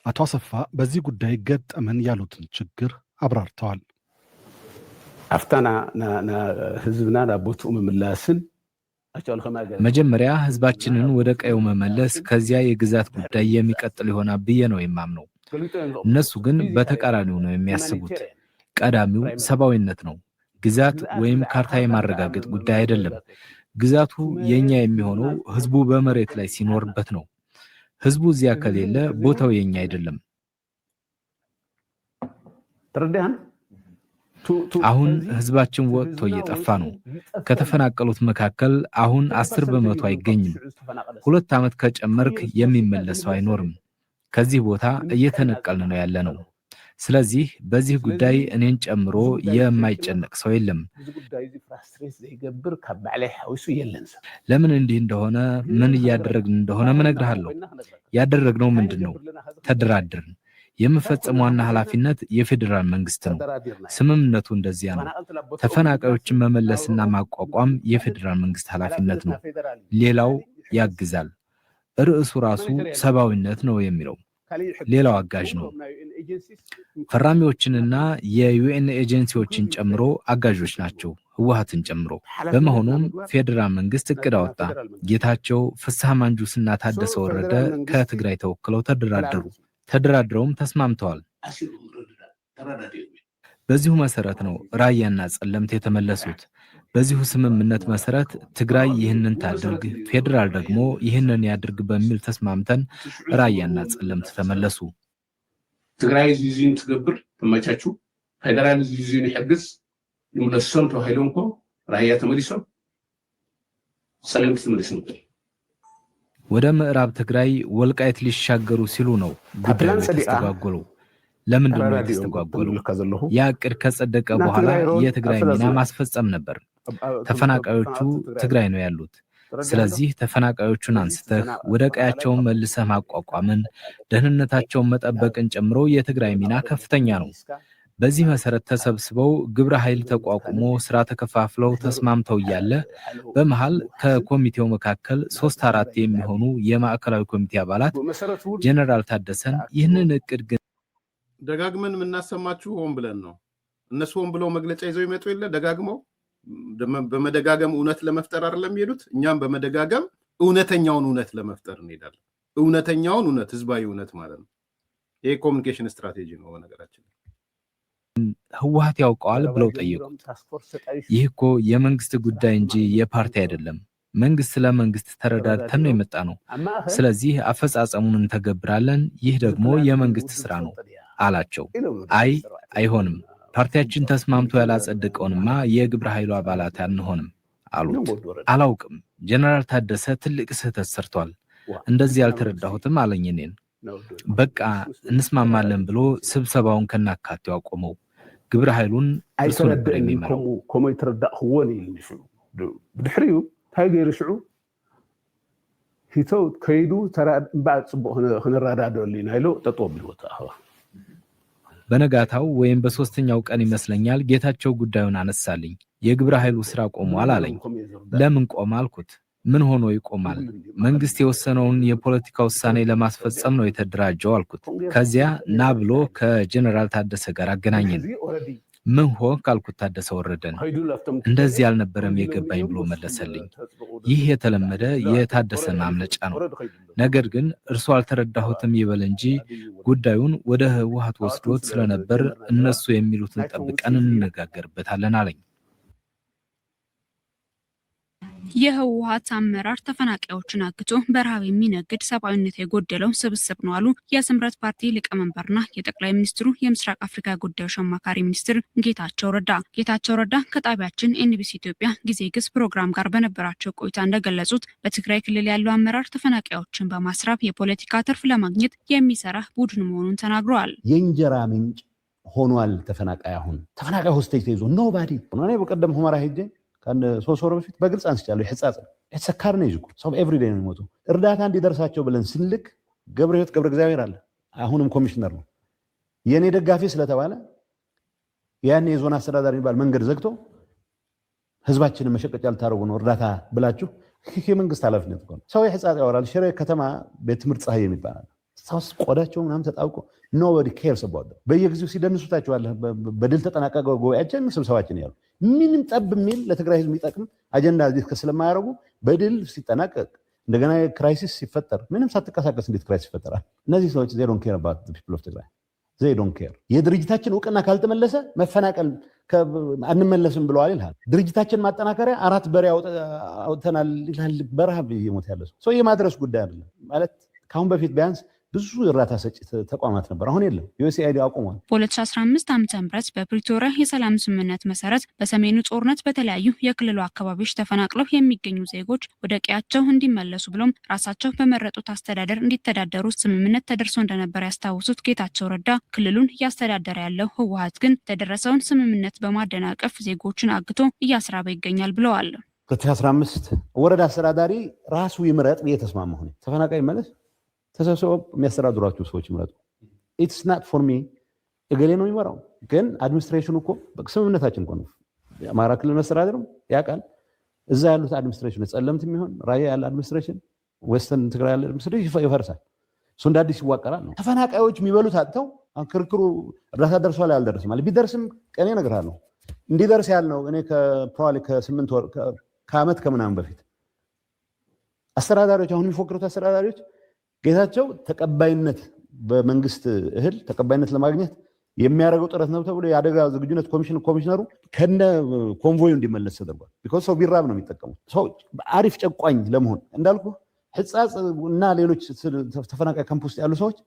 Speaker 2: አቶ አሰፋ በዚህ ጉዳይ ገጠመን ያሉትን ችግር አብራርተዋል።
Speaker 3: አፍታና ህዝብና ቦታው መመለስን
Speaker 4: መጀመሪያ ህዝባችንን ወደ ቀየው መመለስ፣ ከዚያ የግዛት ጉዳይ የሚቀጥል ይሆናል ብዬ ነው የማምነው። እነሱ ግን በተቃራኒው ነው የሚያስቡት። ቀዳሚው ሰብአዊነት ነው። ግዛት ወይም ካርታ የማረጋገጥ ጉዳይ አይደለም። ግዛቱ የኛ የሚሆነው ህዝቡ በመሬት ላይ ሲኖርበት ነው። ህዝቡ እዚያ ከሌለ ቦታው የኛ አይደለም። አሁን ህዝባችን ወጥቶ እየጠፋ ነው። ከተፈናቀሉት መካከል አሁን 10% አይገኝም። 2 ዓመት ከጨመርክ የሚመለሰው አይኖርም። ከዚህ ቦታ እየተነቀልን ነው ያለ ነው። ስለዚህ በዚህ ጉዳይ እኔን ጨምሮ የማይጨነቅ ሰው የለም። ለምን እንዲህ እንደሆነ ምን እያደረግን እንደሆነ እነግርሃለሁ። ያደረግነው ምንድነው? ተደራድርን። የምፈጽመው ዋና ኃላፊነት የፌደራል መንግስት ነው። ስምምነቱ እንደዚያ ነው። ተፈናቃዮችን መመለስና ማቋቋም የፌደራል መንግስት ኃላፊነት ነው። ሌላው ያግዛል። ርዕሱ ራሱ ሰብአዊነት ነው የሚለው። ሌላው አጋዥ ነው። ፈራሚዎችንና የዩኤን ኤጀንሲዎችን ጨምሮ አጋዦች ናቸው፣ ህወሓትን ጨምሮ። በመሆኑም ፌዴራል መንግስት እቅድ አወጣ። ጌታቸው፣ ፍስሐ ማንጁስና ታደሰ ወረደ ከትግራይ ተወክለው ተደራድረውም ተስማምተዋል። በዚሁ መሰረት ነው ራያና ጸለምት የተመለሱት። በዚሁ ስምምነት መሰረት ትግራይ ይህንን ታድርግ፣ ፌዴራል ደግሞ ይህንን ያድርግ በሚል ተስማምተን ራያና ጸለምት ተመለሱ።
Speaker 3: ትግራይ ዚዚን ትገብር ተመቻቹ፣ ፌዴራል ዚዚን ይሕግዝ ይምለሶም ተባሂሎም እኮ ራያ ተመሊሶም ጸለምት ተመሊሶም
Speaker 4: ወደ ምዕራብ ትግራይ ወልቃይት ሊሻገሩ ሲሉ ነው ጉዳዩ የተስተጓጎለው። ለምንድን ነው የተስተጓጎለው? ያ እቅድ ከጸደቀ በኋላ የትግራይ ሚና ማስፈጸም ነበር። ተፈናቃዮቹ ትግራይ ነው ያሉት። ስለዚህ ተፈናቃዮቹን አንስተህ ወደ ቀያቸው መልሰህ ማቋቋምን፣ ደህንነታቸውን መጠበቅን ጨምሮ የትግራይ ሚና ከፍተኛ ነው። በዚህ መሰረት ተሰብስበው ግብረ ኃይል ተቋቁሞ ስራ ተከፋፍለው ተስማምተው እያለ በመሃል ከኮሚቴው መካከል 3-4 የሚሆኑ የማዕከላዊ ኮሚቴ አባላት ጀነራል ታደሰን ይህንን እቅድ ግን
Speaker 1: ደጋግመን የምናሰማችሁ ሆን ብለን ነው። እነሱ ሆን ብለው መግለጫ ይዘው ይመጡ የለ ደጋግመው በመደጋገም እውነት ለመፍጠር አይደለም የሚሄዱት። እኛም በመደጋገም እውነተኛውን እውነት ለመፍጠር እንሄዳለን። እውነተኛውን እውነት፣ ህዝባዊ እውነት ማለት ነው። ይሄ ኮሚኒኬሽን ስትራቴጂ ነው። በነገራችን
Speaker 4: ህወሓት ያውቀዋል ብለው ጠየቁት። ይህ እኮ የመንግስት ጉዳይ እንጂ የፓርቲ አይደለም። መንግስት ለመንግስት ተረዳድተን ነው የመጣ ነው። ስለዚህ አፈጻጸሙን እንተገብራለን። ይህ ደግሞ የመንግስት ስራ ነው አላቸው። አይሆንም፣ ፓርቲያችን ተስማምቶ ያላጸደቀውንማ የግብረ ኃይሉ አባላት አንሆንም አሉት። አላውቅም፣ ጀነራል ታደሰ ትልቅ ስህተት ሰርቷል፣ እንደዚህ ያልተረዳሁትም አለኝ። እኔን በቃ እንስማማለን ብሎ ስብሰባውን ከናካቴው አቆመው። ግብረ ኃይሉን እርሱ ነበር የሚመራው።
Speaker 3: ኮሞ ይተረዳእኽዎን ይልምሹ ብድሕሪኡ ታይ ገይሩ ሽዑ ሂተው ከይዱ እምበኣ ፅቡቅ ክንረዳድአሉ ኢና ኢሉ ጠጠው ኣቢልዎ ተኣኸባ።
Speaker 4: በነጋታው ወይም በሶስተኛው ቀን ይመስለኛል ጌታቸው ጉዳዩን አነሳልኝ። የግብረ ኃይሉ ስራ ቆሟል አለኝ። ለምን ቆመ አልኩት። ምን ሆኖ ይቆማል? መንግስት የወሰነውን የፖለቲካ ውሳኔ ለማስፈጸም ነው የተደራጀው አልኩት። ከዚያ ና ብሎ ከጀነራል ታደሰ ጋር አገናኘን። ምን ሆንክ አልኩት ታደሰ ወረደን። እንደዚህ ያልነበረም የገባኝ ብሎ መለሰልኝ። ይህ የተለመደ የታደሰ ማምለጫ ነው። ነገር ግን እርሱ አልተረዳሁትም ይበል እንጂ ጉዳዩን ወደ ህወሓት ወስዶት ስለነበር እነሱ የሚሉትን ጠብቀን እንነጋገርበታለን አለኝ።
Speaker 5: የህወሓት አመራር ተፈናቃዮችን አግቶ በረሃብ የሚነግድ ሰብአዊነት የጎደለው ስብስብ ነው አሉ የስምረት ፓርቲ ሊቀመንበርና የጠቅላይ ሚኒስትሩ የምስራቅ አፍሪካ ጉዳዮች አማካሪ ሚኒስትር ጌታቸው ረዳ። ጌታቸው ረዳ ከጣቢያችን ኤንቢሲ ኢትዮጵያ ጊዜ ግስ ፕሮግራም ጋር በነበራቸው ቆይታ እንደገለጹት በትግራይ ክልል ያለው አመራር ተፈናቃዮችን በማስራብ የፖለቲካ ትርፍ ለማግኘት የሚሰራ ቡድን መሆኑን ተናግረዋል።
Speaker 6: የእንጀራ ምንጭ ሆኗል ተፈናቃይ። አሁን ተፈናቃይ ሆስቴጅ ተይዞ ኖባዲ እኔ በቀደም ሁመራ ሄጄ ከአንድ 3 ወር በፊት በግልጽ አንስቻለሁ። ይሕጻጽ የተሰካር ነው ይዝኩ ሰው ኤቭሪ ዴይ ነው የሚሞቱ። እርዳታ እንዲደርሳቸው ብለን ስንልክ ገብረ ሕይወት ገብረ እግዚአብሔር አለ፣ አሁንም ኮሚሽነር ነው። የኔ ደጋፊ ስለተባለ ያን የዞን አስተዳዳሪ የሚባል መንገድ ዘግቶ ህዝባችንን መሸቀጫ ልታደርጉ ነው እርዳታ ብላችሁ የመንግስት ኃላፊነት ነው። ሰው ይሕጻጽ ያወራል። ሽሬ ከተማ ቤት ትምህርት ፀሐይ የሚባል ሳውስ ቆዳቸው ምናምን ተጣብቆ ኖባዲ ኬርስ አባውት በየጊዜው ሲደንሱታቸዋለህ። በድል ተጠናቀቀ ጉባኤያችን ስብሰባችን ያሉ ምንም ጠብ የሚል ለትግራይ ህዝብ የሚጠቅም አጀንዳ ዲስከስ ስለማያደርጉ በድል ሲጠናቀቅ እንደገና ክራይሲስ ሲፈጠር ምንም ሳትቀሳቀስ እንዴት ክራይሲስ ይፈጠራል? እነዚህ ሰዎች they don't care about the people of Tigray. they don't care። የድርጅታችን እውቅና ካልተመለሰ መፈናቀል አንመለስም ብለዋል ይላል። ድርጅታችን ማጠናከሪያ 4 በሬ አውጥተናል ይላል። በረሃብ እየሞተ ያለ ሰው የማድረስ ጉዳይ አይደለም ማለት ካሁን በፊት ቢያንስ ብዙ እርዳታ ሰጪ ተቋማት ነበር፣ አሁን የለም። ዩኤስኤአይዲ አቁሟል።
Speaker 5: በ2015 ዓ.ም በፕሪቶሪያ የሰላም ስምምነት መሰረት በሰሜኑ ጦርነት በተለያዩ የክልሉ አካባቢዎች ተፈናቅለው የሚገኙ ዜጎች ወደ ቀያቸው እንዲመለሱ ብሎም ራሳቸው በመረጡት አስተዳደር እንዲተዳደሩ ስምምነት ተደርሶ እንደነበር ያስታውሱት ጌታቸው ረዳ ክልሉን እያስተዳደረ ያለው ህወሓት ግን የተደረሰውን ስምምነት በማደናቀፍ ዜጎችን አግቶ እያስራበ ይገኛል ብለዋል።
Speaker 6: 2015 ወረዳ አስተዳዳሪ ራሱ ይምረጥ እየተስማማ ሆነ ተፈናቃይ መለስ ተሰብስበው የሚያስተዳድሯቸው ሰዎች ይምረጡ። ኢትስ ናት ፎር ሚ እገሌ ነው የሚመራው። ግን አድሚኒስትሬሽኑ እኮ ስምምነታችን እኮ ነው። የአማራ ክልል መስተዳድር ያውቃል። እዛ ያሉት አድሚኒስትሬሽን ጸለምት የሚሆን ራያ ያለ አድሚኒስትሬሽን ወስተን ትግራይ ያለ ምስል ይፈርሳል። እሱ እንደ አዲስ ይዋቀራል ነው። ተፈናቃዮች የሚበሉት አጥተው ክርክሩ እርዳታ ደርሷል አልደረሰም ማለት ቢደርስም ቀኔ እነግርሃለሁ እንዲደርስ ያልነው እኔ ከፕሮባብሊ ከ8 ወር ከዓመት ከምናምን በፊት አስተዳዳሪዎች አሁን የሚፎክሩት አስተዳዳሪዎች ጌታቸው ተቀባይነት በመንግስት እህል ተቀባይነት ለማግኘት የሚያደርገው ጥረት ነው ተብሎ የአደጋ ዝግጁነት ኮሚሽነሩ ከነ ኮንቮዩ እንዲመለስ ተደርጓል። ቢኮዝ ሰው ቢራብ ነው የሚጠቀሙት። ሰው አሪፍ ጨቋኝ ለመሆን እንዳልኩ ሕጻጽ እና ሌሎች ተፈናቃይ ካምፕ ውስጥ ያሉ ሰዎች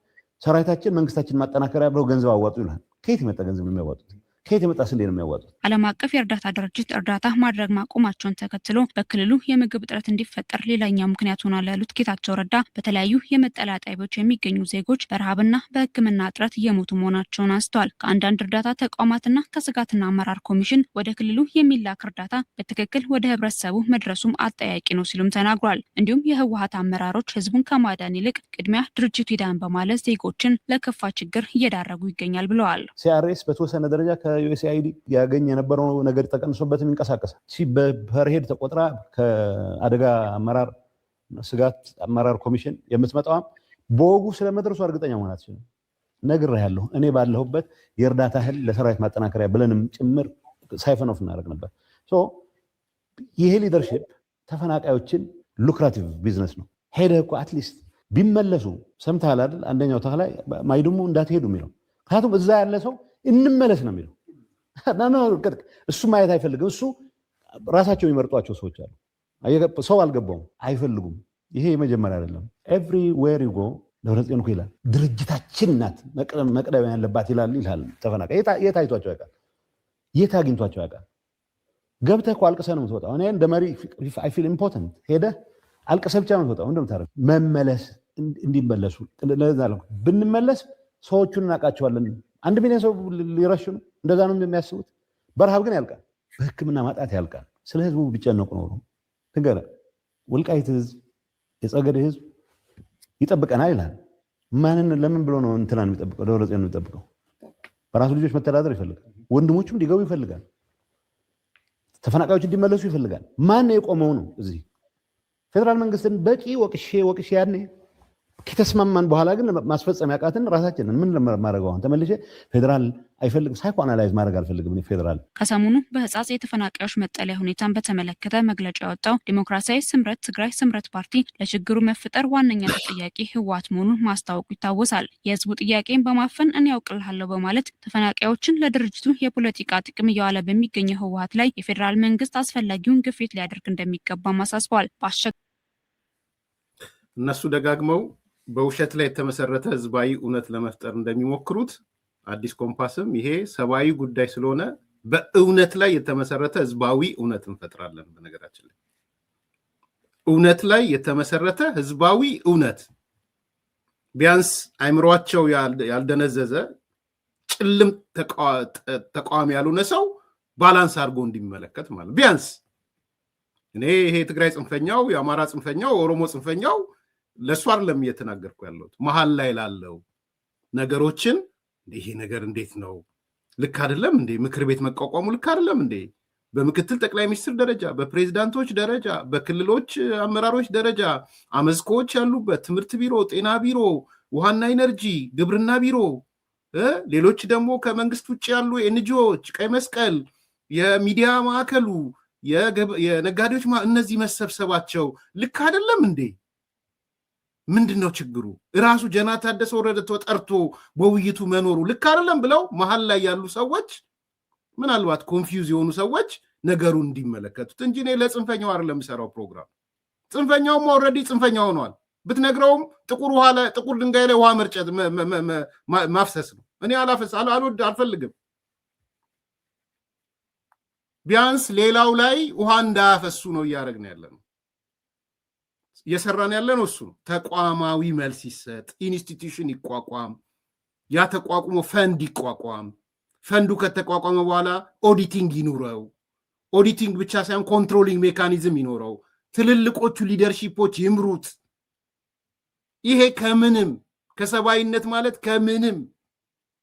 Speaker 6: ሰራዊታችን መንግስታችን ማጠናከሪያ ብለው ገንዘብ አዋጡ ይላል። ከየት የመጣ ገንዘብ ነው የሚያዋጡት? ከየት የመጣ ስንዴ ነው የሚያዋጡት?
Speaker 5: ዓለም አቀፍ የእርዳታ ድርጅት እርዳታ ማድረግ ማቆማቸውን ተከትሎ በክልሉ የምግብ እጥረት እንዲፈጠር ሌላኛው ምክንያት ሆኗል ያሉት ጌታቸው ረዳ በተለያዩ የመጠለያ ጣቢያዎች የሚገኙ ዜጎች በረሃብና በሕክምና እጥረት እየሞቱ መሆናቸውን አንስተዋል። ከአንዳንድ እርዳታ ተቋማትና ከስጋትና አመራር ኮሚሽን ወደ ክልሉ የሚላክ እርዳታ በትክክል ወደ ህብረተሰቡ መድረሱም አጠያቂ ነው ሲሉም ተናግሯል። እንዲሁም የህወሓት አመራሮች ህዝቡን ከማዳን ይልቅ ቅድሚያ ድርጅቱ ይዳን በማለት ዜጎችን ለከፋ ችግር እየዳረጉ ይገኛል ብለዋል።
Speaker 6: ሲአርኤስ በተወሰነ ደረጃ ዩኤስአይዲ ያገኝ የነበረው ነገር ተቀንሶበት የሚንቀሳቀሳል። በርሄድ ተቆጥራ ከአደጋ አመራር ስጋት አመራር ኮሚሽን የምትመጣው በወጉ ስለመድረሱ እርግጠኛ መሆን አትችልም። ነግሬሃለሁ። እኔ ባለሁበት የእርዳታ እህል ለሰራዊት ማጠናከሪያ ብለንም ጭምር ሳይፈን ኦፍ እናደርግ ነበር። ይሄ ሊደርሺፕ ተፈናቃዮችን ሉክራቲቭ ቢዝነስ ነው። ሄደህ እኮ አትሊስት ቢመለሱ ሰምተሃል አይደል? አንደኛው ተክላይ ማይዱሙ እንዳትሄዱ የሚለው ምክንያቱም እዛ ያለ ሰው እንመለስ ነው የሚለው። እሱ ማየት አይፈልግም። እሱ ራሳቸው የሚመርጧቸው ሰዎች አሉ። ሰው አልገባውም፣ አይፈልጉም። ይሄ የመጀመሪያ አይደለም። ኤቭሪዌር ዩ ጎ ደብረጽዮን እኮ ይላል ድርጅታችን ናት መቅደም ያለባት ይላል። ተፈናቃይ የት አይቷቸው ያውቃል? የት አግኝቷቸው ያውቃል? ገብተህ እኮ አልቅሰህ ነው የምትወጣው። እኔ እንደ መሪ አይ ፊል ኢምፖርታንት ሄደህ አልቅሰህ ብቻ ነው የምትወጣው። እንደምታደርግ መመለስ እንዲመለሱ ብንመለስ ሰዎቹን እናውቃቸዋለን። 1 ሚሊዮን ሰው ሊረሽኑ እንደዛ ነው የሚያስቡት። በረሃብ ግን ያልቃል፣ በሕክምና ማጣት ያልቃል። ስለ ህዝቡ ቢጨነቁ ነው ትገረ ወልቃይት ህዝብ የጸገዴ ህዝብ ይጠብቀናል ይላል። ማንን ለምን ብሎ ነው እንትናን የሚጠብቀው? ደብረጽዮን ነው የሚጠብቀው። በራሱ ልጆች መተዳደር ይፈልጋል። ወንድሞቹም እንዲገቡ ይፈልጋል። ተፈናቃዮች እንዲመለሱ ይፈልጋል። ማን የቆመው ነው? እዚህ ፌደራል መንግስትን በቂ ወቅሼ ያኔ ከተስማማን በኋላ ግን ማስፈጸም ያቃትን ራሳችንን ምን ለማድረገው አሁን ተመልሼ ፌደራል አይፈልግም ሳይኮ አናላይዝ ማድረግ አልፈልግም። ፌደራል
Speaker 5: ከሰሞኑ በህጻጽ የተፈናቃዮች መጠለያ ሁኔታን በተመለከተ መግለጫ ያወጣው ዲሞክራሲያዊ ስምረት ትግራይ ስምረት ፓርቲ ለችግሩ መፈጠር ዋነኛ ተጠያቂ ህወሓት መሆኑን ማስታወቁ ይታወሳል። የህዝቡ ጥያቄን በማፈን እኔ ያውቅልሃለሁ በማለት ተፈናቃዮችን ለድርጅቱ የፖለቲካ ጥቅም እያዋለ በሚገኘው ህወሓት ላይ የፌደራል መንግስት አስፈላጊውን ግፊት ሊያደርግ እንደሚገባ ማሳስበዋል።
Speaker 1: እነሱ ደጋግመው በውሸት ላይ የተመሰረተ ህዝባዊ እውነት ለመፍጠር እንደሚሞክሩት አዲስ ኮምፓስም ይሄ ሰብአዊ ጉዳይ ስለሆነ በእውነት ላይ የተመሰረተ ህዝባዊ እውነት እንፈጥራለን። በነገራችን ላይ እውነት ላይ የተመሰረተ ህዝባዊ እውነት ቢያንስ አይምሯቸው ያልደነዘዘ ጭልም ተቃዋሚ ያልሆነ ሰው ባላንስ አድርጎ እንዲመለከት ማለት ቢያንስ እኔ ይሄ ትግራይ ጽንፈኛው፣ የአማራ ጽንፈኛው፣ ኦሮሞ ጽንፈኛው ለሱ አይደለም እየተናገርኩ ያለሁት መሀል ላይ ላለው ነገሮችን ይሄ ነገር እንዴት ነው ልክ አይደለም እንዴ? ምክር ቤት መቋቋሙ ልክ አይደለም እንዴ? በምክትል ጠቅላይ ሚኒስትር ደረጃ፣ በፕሬዝዳንቶች ደረጃ፣ በክልሎች አመራሮች ደረጃ አመዝኮዎች ያሉበት ትምህርት ቢሮ፣ ጤና ቢሮ፣ ውሃና ኢነርጂ፣ ግብርና ቢሮ፣ ሌሎች ደግሞ ከመንግስት ውጭ ያሉ ኤንጂኦዎች፣ ቀይ መስቀል፣ የሚዲያ ማዕከሉ፣ የነጋዴዎች እነዚህ መሰብሰባቸው ልክ አይደለም እንዴ? ምንድነው ችግሩ? ራሱ ጀና ታደሰ ወረደ ተጠርቶ በውይይቱ መኖሩ ልክ አይደለም ብለው መሀል ላይ ያሉ ሰዎች ምናልባት ኮንፊውዝ የሆኑ ሰዎች ነገሩን እንዲመለከቱት እንጂ እኔ ለጽንፈኛው አይደለም የምሰራው ፕሮግራም። ጽንፈኛውም ኦልሬዲ ጽንፈኛ ሆኗል። ብትነግረውም ጥቁር ድንጋይ ላይ ውሃ መርጨት ማፍሰስ ነው። እኔ አልፈልግም። ቢያንስ ሌላው ላይ ውሃ እንዳያፈሱ ነው እያደረግን ያለ ነው። እየሰራን ያለ ነው እሱ ነው። ተቋማዊ መልስ ይሰጥ፣ ኢንስቲትዩሽን ይቋቋም፣ ያ ተቋቁሞ ፈንድ ይቋቋም። ፈንዱ ከተቋቋመ በኋላ ኦዲቲንግ ይኑረው። ኦዲቲንግ ብቻ ሳይሆን ኮንትሮሊንግ ሜካኒዝም ይኖረው። ትልልቆቹ ሊደርሺፖች ይምሩት። ይሄ ከምንም ከሰብአዊነት ማለት ከምንም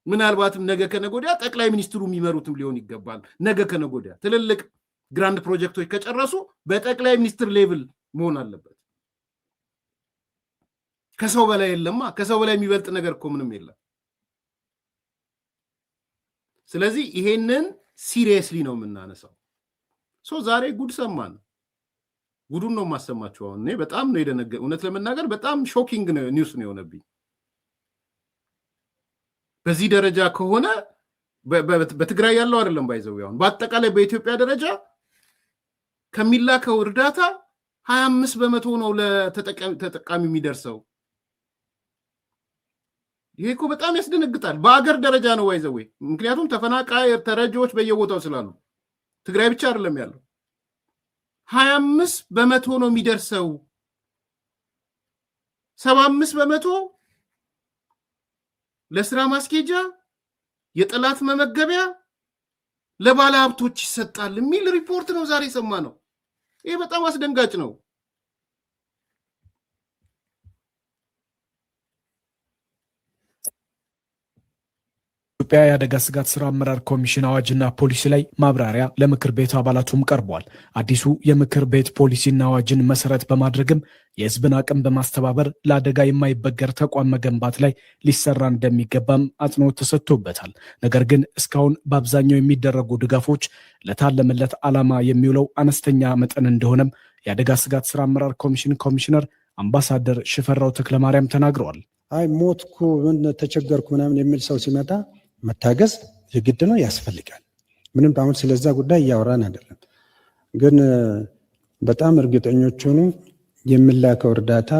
Speaker 1: ምናልባትም ነገ ከነጎዲያ ጠቅላይ ሚኒስትሩ የሚመሩትም ሊሆን ይገባል። ነገ ከነጎዲያ ትልልቅ ግራንድ ፕሮጀክቶች ከጨረሱ በጠቅላይ ሚኒስትር ሌቭል መሆን አለበት። ከሰው በላይ የለማ ከሰው በላይ የሚበልጥ ነገር እኮ ምንም የለም ስለዚህ ይሄንን ሲሪየስሊ ነው የምናነሳው ዛሬ ጉድ ሰማን ጉዱን ነው ማሰማቸው አሁን እኔ በጣም ነው የደነገ እውነት ለመናገር በጣም ሾኪንግ ኒውስ ነው የሆነብኝ በዚህ ደረጃ ከሆነ በትግራይ ያለው አይደለም ባይዘው ያው በአጠቃላይ በኢትዮጵያ ደረጃ ከሚላከው እርዳታ 25% ነው ለተጠቃሚ የሚደርሰው ይሄ እኮ በጣም ያስደነግጣል በአገር ደረጃ ነው ባይዘው ምክንያቱም ተፈናቃይ ተረጂዎች በየቦታው ስላሉ ትግራይ ብቻ አይደለም ያለው 25% ነው የሚደርሰው 75% ለስራ ማስኬጃ የጠላት መመገቢያ ለባለ ሀብቶች ይሰጣል የሚል ሪፖርት ነው ዛሬ ሰማነው ይሄ በጣም አስደንጋጭ ነው
Speaker 7: ኢትዮጵያ የአደጋ ስጋት ስራ አመራር ኮሚሽን አዋጅና ፖሊሲ ላይ ማብራሪያ ለምክር ቤት አባላቱም ቀርቧል። አዲሱ የምክር ቤት ፖሊሲና አዋጅን መሰረት በማድረግም የህዝብን አቅም በማስተባበር ለአደጋ የማይበገር ተቋም መገንባት ላይ ሊሰራ እንደሚገባም አጽንኦት ተሰጥቶበታል። ነገር ግን እስካሁን በአብዛኛው የሚደረጉ ድጋፎች ለታለመለት ዓላማ የሚውለው አነስተኛ መጠን እንደሆነም የአደጋ ስጋት ስራ አመራር ኮሚሽን ኮሚሽነር አምባሳደር ሽፈራው ተክለማርያም ተናግረዋል።
Speaker 8: አይ ሞትኩ ተቸገርኩ ምናምን የሚል ሰው ሲመጣ መታገዝ የግድ ነው ያስፈልጋል ምንም አሁን ስለዛ ጉዳይ ያወራን አይደለም ግን በጣም እርግጠኞች ሆኑ የሚላከው እርዳታ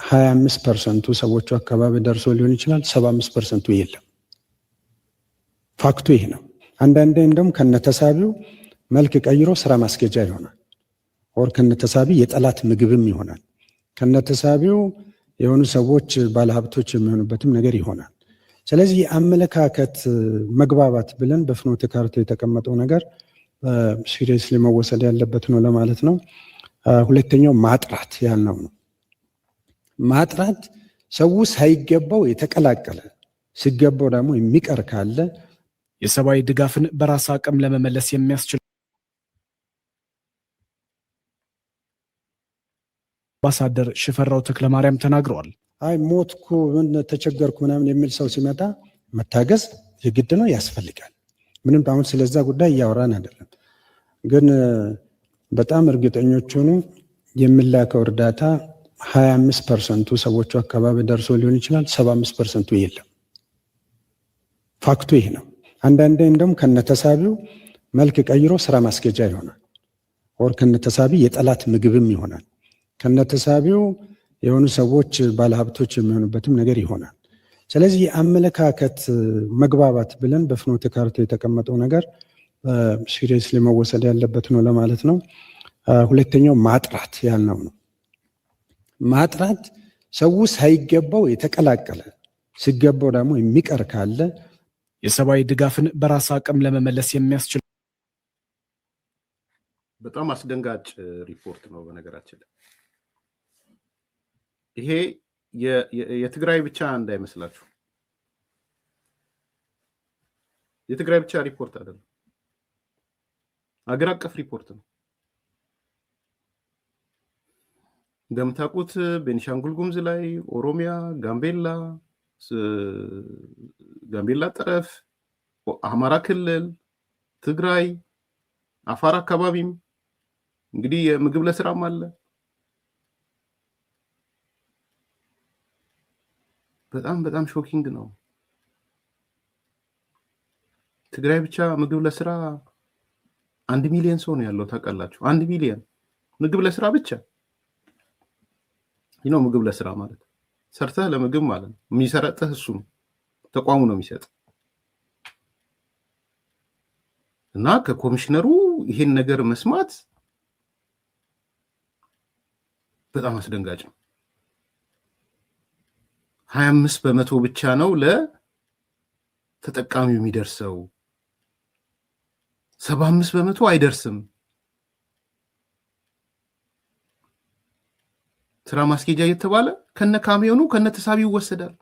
Speaker 8: 25% ሰዎቹ አካባቢ ደርሶ ሊሆን ይችላል 75% የለም ፋክቱ ይሄ ነው አንዳንዴ እንደም ከነተሳቢው መልክ ቀይሮ ስራ ማስኬጃ ይሆናል ወር ከነተሳቢ የጠላት ምግብም ይሆናል ከነተሳቢው የሆኑ ሰዎች ባለሀብቶች የሚሆኑበትም ነገር ይሆናል ስለዚህ የአመለካከት መግባባት ብለን በፍኖተ ካርታ የተቀመጠው ነገር ሲሪየስሊ መወሰድ ያለበት ነው ለማለት ነው ሁለተኛው ማጥራት ያልነው ነው ማጥራት ሰው ሳይገባው የተቀላቀለ ሲገባው ደግሞ የሚቀር ካለ
Speaker 7: የሰብአዊ ድጋፍን በራስ አቅም ለመመለስ የሚያስችል አምባሳደር ሽፈራው ተክለማርያም ተናግረዋል።
Speaker 8: አይ ሞትኩ ተቸገርኩ ምናምን የሚል ሰው ሲመጣ መታገዝ የግድ ነው ያስፈልጋል ምንም አሁን ስለዛ ጉዳይ ያወራን አይደለም ግን በጣም እርግጠኞች ሆኑ የሚላከው እርዳታ 25% ሰዎቹ አካባቢ ደርሶ ሊሆን ይችላል 75% የለም ፋክቱ ይሄ ነው አንዳንዴ እንደም ከነተሳቢው መልክ ቀይሮ ስራ ማስኬጃ ይሆናል ወር ከነተሳቢ የጠላት ምግብም ይሆናል ከነተሳቢው የሆኑ ሰዎች ባለሀብቶች የሚሆኑበትም ነገር ይሆናል ስለዚህ የአመለካከት መግባባት ብለን በፍኖተ ካርታ የተቀመጠው ነገር ሲሪየስሊ መወሰድ ያለበት ነው ለማለት ነው ሁለተኛው ማጥራት ያልነው ነው ማጥራት ሰው ሳይገባው የተቀላቀለ ሲገባው ደግሞ የሚቀር ካለ
Speaker 7: የሰብአዊ ድጋፍን በራስ አቅም ለመመለስ የሚያስችል
Speaker 1: በጣም አስደንጋጭ ሪፖርት ነው በነገራችን ላይ ይሄ የትግራይ ብቻ እንዳይመስላችሁ የትግራይ ብቻ ሪፖርት አይደለም አገር አቀፍ ሪፖርት ነው እንደምታውቁት ቤኒሻንጉል ጉሙዝ ላይ ኦሮሚያ ጋምቤላ ጠረፍ አማራ ክልል ትግራይ አፋር አካባቢም እንግዲህ የምግብ ለስራም አለ በጣም ሾኪንግ ነው ትግራይ ብቻ ምግብ ለስራ 1 ሚሊዮን ሰው ነው ያለው ታውቃላችሁ 1 ሚሊዮን ምግብ ለስራ ብቻ ይሄ ነው ምግብ ለስራ ማለት ሰርተህ ለምግብ ማለት ነው የሚሰረጥህ እሱ ተቋሙ ነው የሚሰጥ እና ከኮሚሽነሩ ይሄን ነገር መስማት በጣም አስደንጋጭ ነው 25% ብቻ ነው ለተጠቃሚው የሚደርሰው 75% አይደርስም ስራ ማስኬጃ እየተባለ ከነካሚዮኑ ከነተሳቢው ይወሰዳል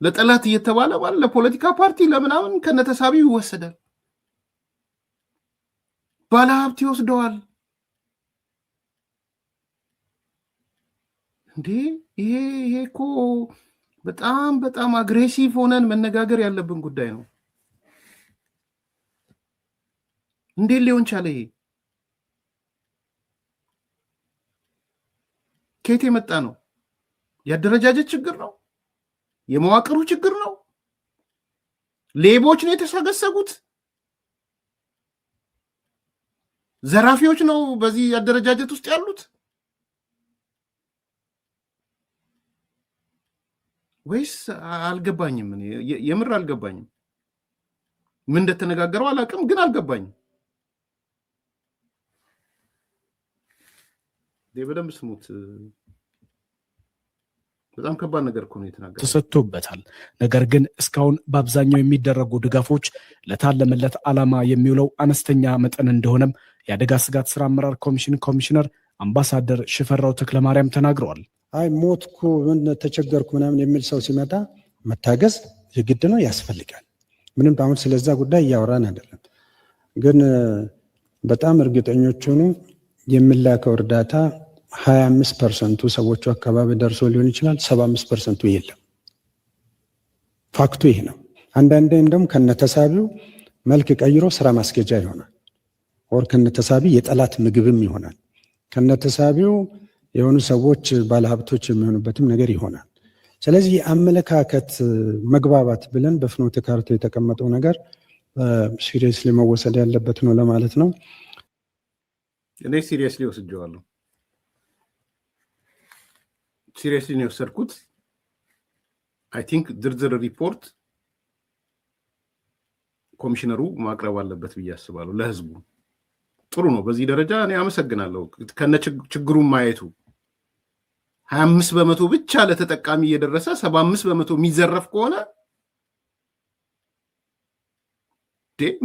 Speaker 1: ለጠላት እየተባለ ማለት ለፖለቲካ ፓርቲ ለምናምን ከነተሳቢው ይወሰዳል ባለሀብት ይወስደዋል እንዴ ይሄ እኮ በጣም አግሬሲቭ ሆነን መነጋገር ያለብን ጉዳይ ነው። እንዴት ሊሆን ቻለ? ይሄ ከየት የመጣ ነው? የአደረጃጀት ችግር ነው? የመዋቅሩ ችግር ነው? ሌቦች ነው የተሰገሰጉት? ዘራፊዎች ነው በዚህ አደረጃጀት ውስጥ ያሉት? ወይስ አልገባኝም። የምር አልገባኝም። ምን እንደተነጋገረው አላውቅም፣ ግን አልገባኝም። በደንብ ስሙት። በጣም ከባድ ነገር እኮ ነው የተናገረው።
Speaker 7: ተሰጥቶበታል። ነገር ግን እስካሁን በአብዛኛው የሚደረጉ ድጋፎች ለታለመለት ዓላማ የሚውለው አነስተኛ መጠን እንደሆነም የአደጋ ስጋት ስራ አመራር ኮሚሽን ኮሚሽነር አምባሳደር ሽፈራው ተክለማርያም ተናግረዋል።
Speaker 8: አይ ሞትኩ ምን ተቸገርኩ ምናምን የሚል ሰው ሲመጣ መታገዝ የግድ ነው፣ ያስፈልጋል። ምንም አሁን ስለዛ ጉዳይ እያወራን አይደለም። ግን በጣም እርግጠኞች ሆኑ የሚላከው እርዳታ 25% ሰዎቹ አካባቢ ደርሶ ሊሆን ይችላል፣ 75% የለም። ፋክቱ ይሄ ነው። አንዳንዴ እንደውም ከነተሳቢው መልክ ቀይሮ ስራ ማስኬጃ ይሆናል፣ ወር ከነተሳቢ የጠላት ምግብም ይሆናል። ከነተሳቢው የሆኑ ሰዎች ባለሀብቶች የሚሆኑበትም ነገር ይሆናል። ስለዚህ የአመለካከት መግባባት ብለን በፍኖተ ካርታ የተቀመጠው ነገር ሲሪየስሊ መወሰድ ያለበት ነው ለማለት ነው።
Speaker 1: እኔ ሲሪየስሊ ወስጄዋለሁ። ሲሪየስሊ ነው የወሰድኩት። አይ ቲንክ ዝርዝር ሪፖርት ኮሚሽነሩ ማቅረብ አለበት ብዬ አስባለሁ ለህዝቡ። ጥሩ ነው። በዚህ ደረጃ እኔ አመሰግናለሁ። ከነ ችግሩን ማየቱ 25% ብቻ ለተጠቃሚ እየደረሰ 75% የሚዘረፍ ከሆነ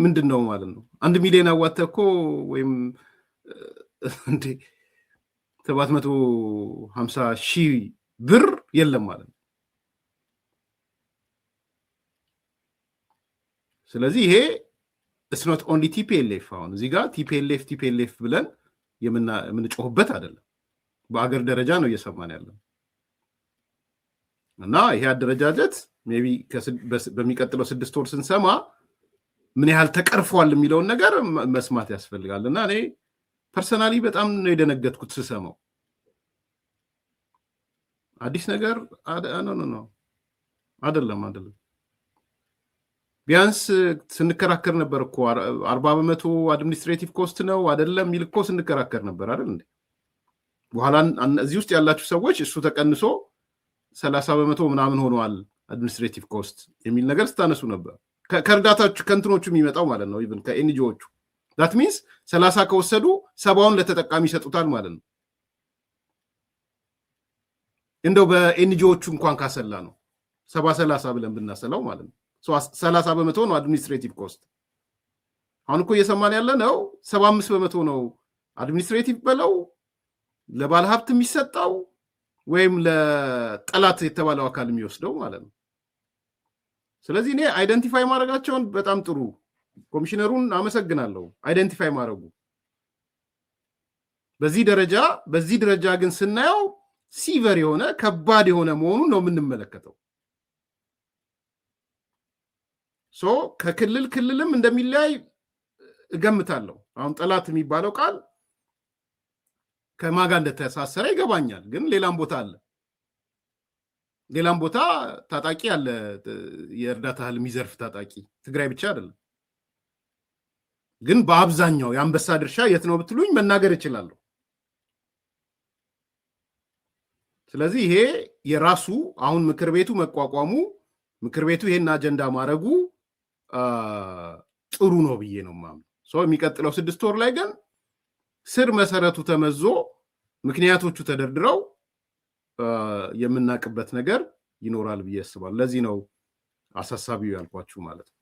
Speaker 1: ምንድን ነው ማለት ነው? 1 ሚሊዮን አዋጥተህ እኮ ወይም 750,000 ብር የለም ማለት ነው። ስለዚህ ይሄ it's not only TPLF አሁን እዚህ ጋር TPLF ብለን የምንጮህበት አይደለም። በአገር ደረጃ ነው እየሰማን ያለው እና ይሄ አደረጃጀት ሜቢ በሚቀጥለው 6 ወር ስንሰማ ምን ያህል ተቀርፏል የሚለውን ነገር መስማት ያስፈልጋል። እና እኔ ፐርሰናሊ በጣም ነው የደነገጥኩት ስሰማው። አዲስ ነገር አይደለም። ቢያንስ ስንከራከር ነበር እኮ 40% አድሚኒስትሬቲቭ ኮስት ነው አይደለም የሚል እኮ ስንከራከር ነበር አይደል እንዴ? በኋላ እዚህ ውስጥ ያላችሁ ሰዎች እሱ ተቀንሶ 30% ምናምን ሆኗል አድሚኒስትሬቲቭ ኮስት የሚል ነገር ስታነሱ ነበር። ከእርዳታዎቹ ከእንትኖቹ የሚመጣው ማለት ነው። ኢቭን ከኤንጂኦቹ that means 30 ከወሰዱ 70ውን ለተጠቃሚ ይሰጡታል ማለት ነው። እንደው በኤንጂኦቹ እንኳን ካሰላ ነው 70-30 ብለን ብናሰላው ማለት ነው 30% ነው አድሚኒስትሬቲቭ ኮስት። አሁን እኮ እየሰማን ያለ ነው 75% ነው አድሚኒስትሬቲቭ በለው ለባለ ሀብት የሚሰጣው ወይም ለጠላት የተባለው አካል የሚወስደው ማለት ነው። ስለዚህ እኔ አይደንቲፋይ ማድረጋቸውን በጣም ጥሩ፣ ኮሚሽነሩን አመሰግናለሁ አይደንቲፋይ ማድረጉ። በዚህ ደረጃ ግን ስናየው ሲቨር የሆነ ከባድ የሆነ መሆኑን ነው የምንመለከተው። ከክልልም እንደሚለያይ እገምታለሁ። አሁን ጠላት የሚባለው ቃል ከማጋ እንደተሳሰረ ይገባኛል። ግን ሌላም ቦታ አለ፣ ሌላም ቦታ ታጣቂ አለ፣ የእርዳታ እህል የሚዘርፍ ታጣቂ፣ ትግራይ ብቻ አይደለም። ግን በአብዛኛው የአንበሳ ድርሻ የት ነው ብትሉኝ መናገር እችላለሁ። ስለዚህ ይሄ የራሱ አሁን ምክር ቤቱ መቋቋሙ፣ ምክር ቤቱ ይሄን አጀንዳ ማድረጉ ጥሩ ነው ብዬ ነው የማምነው። የሚቀጥለው 6 ወር ላይ ግን ስር መሰረቱ ተመዞ ምክንያቶቹ ተደርድረው የምናቅበት ነገር ይኖራል ብዬ አስባለሁ። ለዚህ ነው አሳሳቢው ያልኳችሁ ማለት ነው።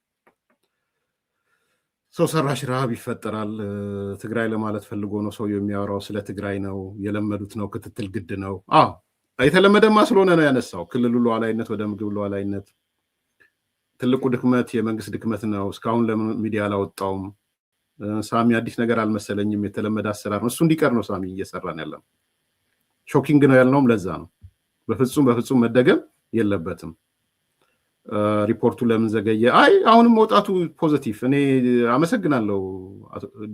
Speaker 1: ሰው ሰራሽ ረሃብ ይፈጠራል ትግራይ ለማለት ፈልጎ ነው ሰው የሚያወራው። ስለ ትግራይ ነው፣ የለመዱት ነው፣ ክትትል ግድ ነው። የተለመደማ ስለሆነ ነው ያነሳው። ክልሉ ሉዓላዊነት ወደ ምግብ ሉዓላዊነት ትልቁ ድክመት የመንግስት ድክመት ነው። እስካሁን ለምን ሚዲያ አላወጣውም? ሳሚ አዲስ ነገር አልመሰለኝም፣ የተለመደ አሰራር ነው። እሱ እንዲቀር ነው ሳሚ እየሰራን ያለው። ሾኪንግ ነው ያልነውም ለዛ ነው። በፍጹም መደገም የለበትም። ሪፖርቱ ለምን ዘገየ? አይ አሁንም መውጣቱ ፖዚቲቭ። እኔ አመሰግናለሁ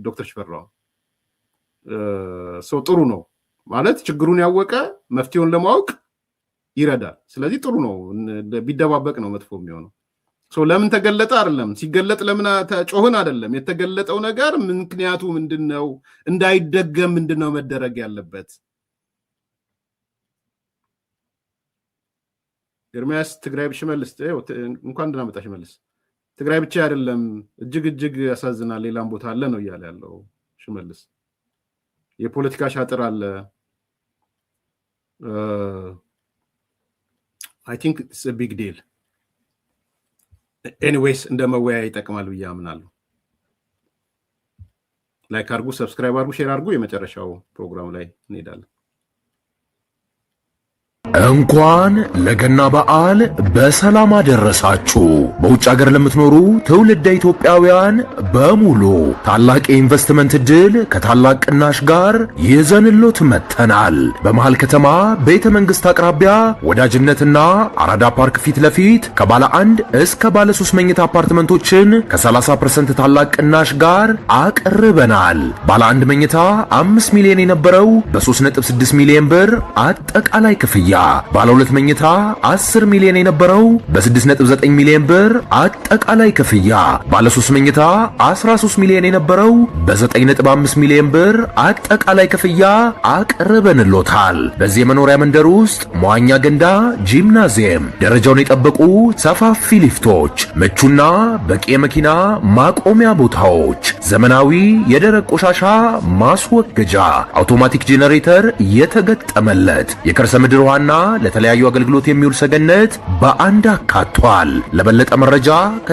Speaker 1: ዶክተር ሽፈራው። ሰው ጥሩ ነው ማለት ችግሩን ያወቀ መፍትሄውን ለማወቅ ይረዳል። ስለዚህ ጥሩ ነው። ቢደባበቅ ነው መጥፎ የሚሆነው። ለምን ተገለጠ አይደለም፣ ሲገለጥ ለምን ተጮህን አይደለም። የተገለጠው ነገር ምክንያቱ ምንድነው? እንዳይደገም ምንድነው መደረግ ያለበት? ኤርሚያስ ትግራይ ሽመልስ እንኳን ደህና መጣ ሽመልስ። ትግራይ ብቻ አይደለም እጅግ ያሳዝናል፣ ሌላም ቦታ አለ ነው እያለ ያለው ሽመልስ። የፖለቲካ ሻጥር አለ። I think it's a big deal. ኤኒዌይስ እንደ መወያያ ይጠቅማል ብዬ አምናለሁ። ላይክ አድርጉ፣ ሰብስክራይብ አድርጉ፣ ሼር አድርጉ። የመጨረሻው ፕሮግራም ላይ እንሄዳለን።
Speaker 9: እንኳን ለገና በዓል በሰላም አደረሳችሁ። በውጭ ሀገር ለምትኖሩ ትውልደ ኢትዮጵያውያን በሙሉ ታላቅ የኢንቨስትመንት ዕድል ከታላቅ ቅናሽ ጋር ይዘንሎት መጥተናል። በመሃል ከተማ ቤተ መንግስት አቅራቢያ ወዳጅነትና አራዳ ፓርክ ፊት ለፊት ከባለ 1 እስከ ባለ 3 መኝታ አፓርትመንቶችን ከ30% ታላቅ ቅናሽ ጋር አቅርበናል። ባለ 1 መኝታ 5 ሚሊዮን የነበረው በ3.6 ሚሊዮን ብር አጠቃላይ ክፍያ፣ ባለ 2 መኝታ 10 ሚሊዮን የነበረው በ6.9 ሚሊዮን ብር አጠቃላይ ክፍያ፣ ባለ 3 መኝታ 13 ሚሊዮን የነበረው በ9.5 ሚሊዮን ብር አጠቃላይ ክፍያ አቅርበንሎታል። በዚህ የመኖሪያ መንደር ውስጥ መዋኛ ገንዳ፣ ጂምናዚየም፣ ደረጃውን የጠበቁ ሰፋፊ ሊፍቶች፣ ምቹና በቂ የመኪና ማቆሚያ ቦታዎች፣ ዘመናዊ የደረቅ ቆሻሻ ማስወገጃ፣ አውቶማቲክ ጄኔሬተር የተገጠመለት የከርሰ ምድር ውሃና ለተለያዩ አገልግሎት የሚውል ሰገነት በአንድ አካቷል። ለበለጠ መረጃ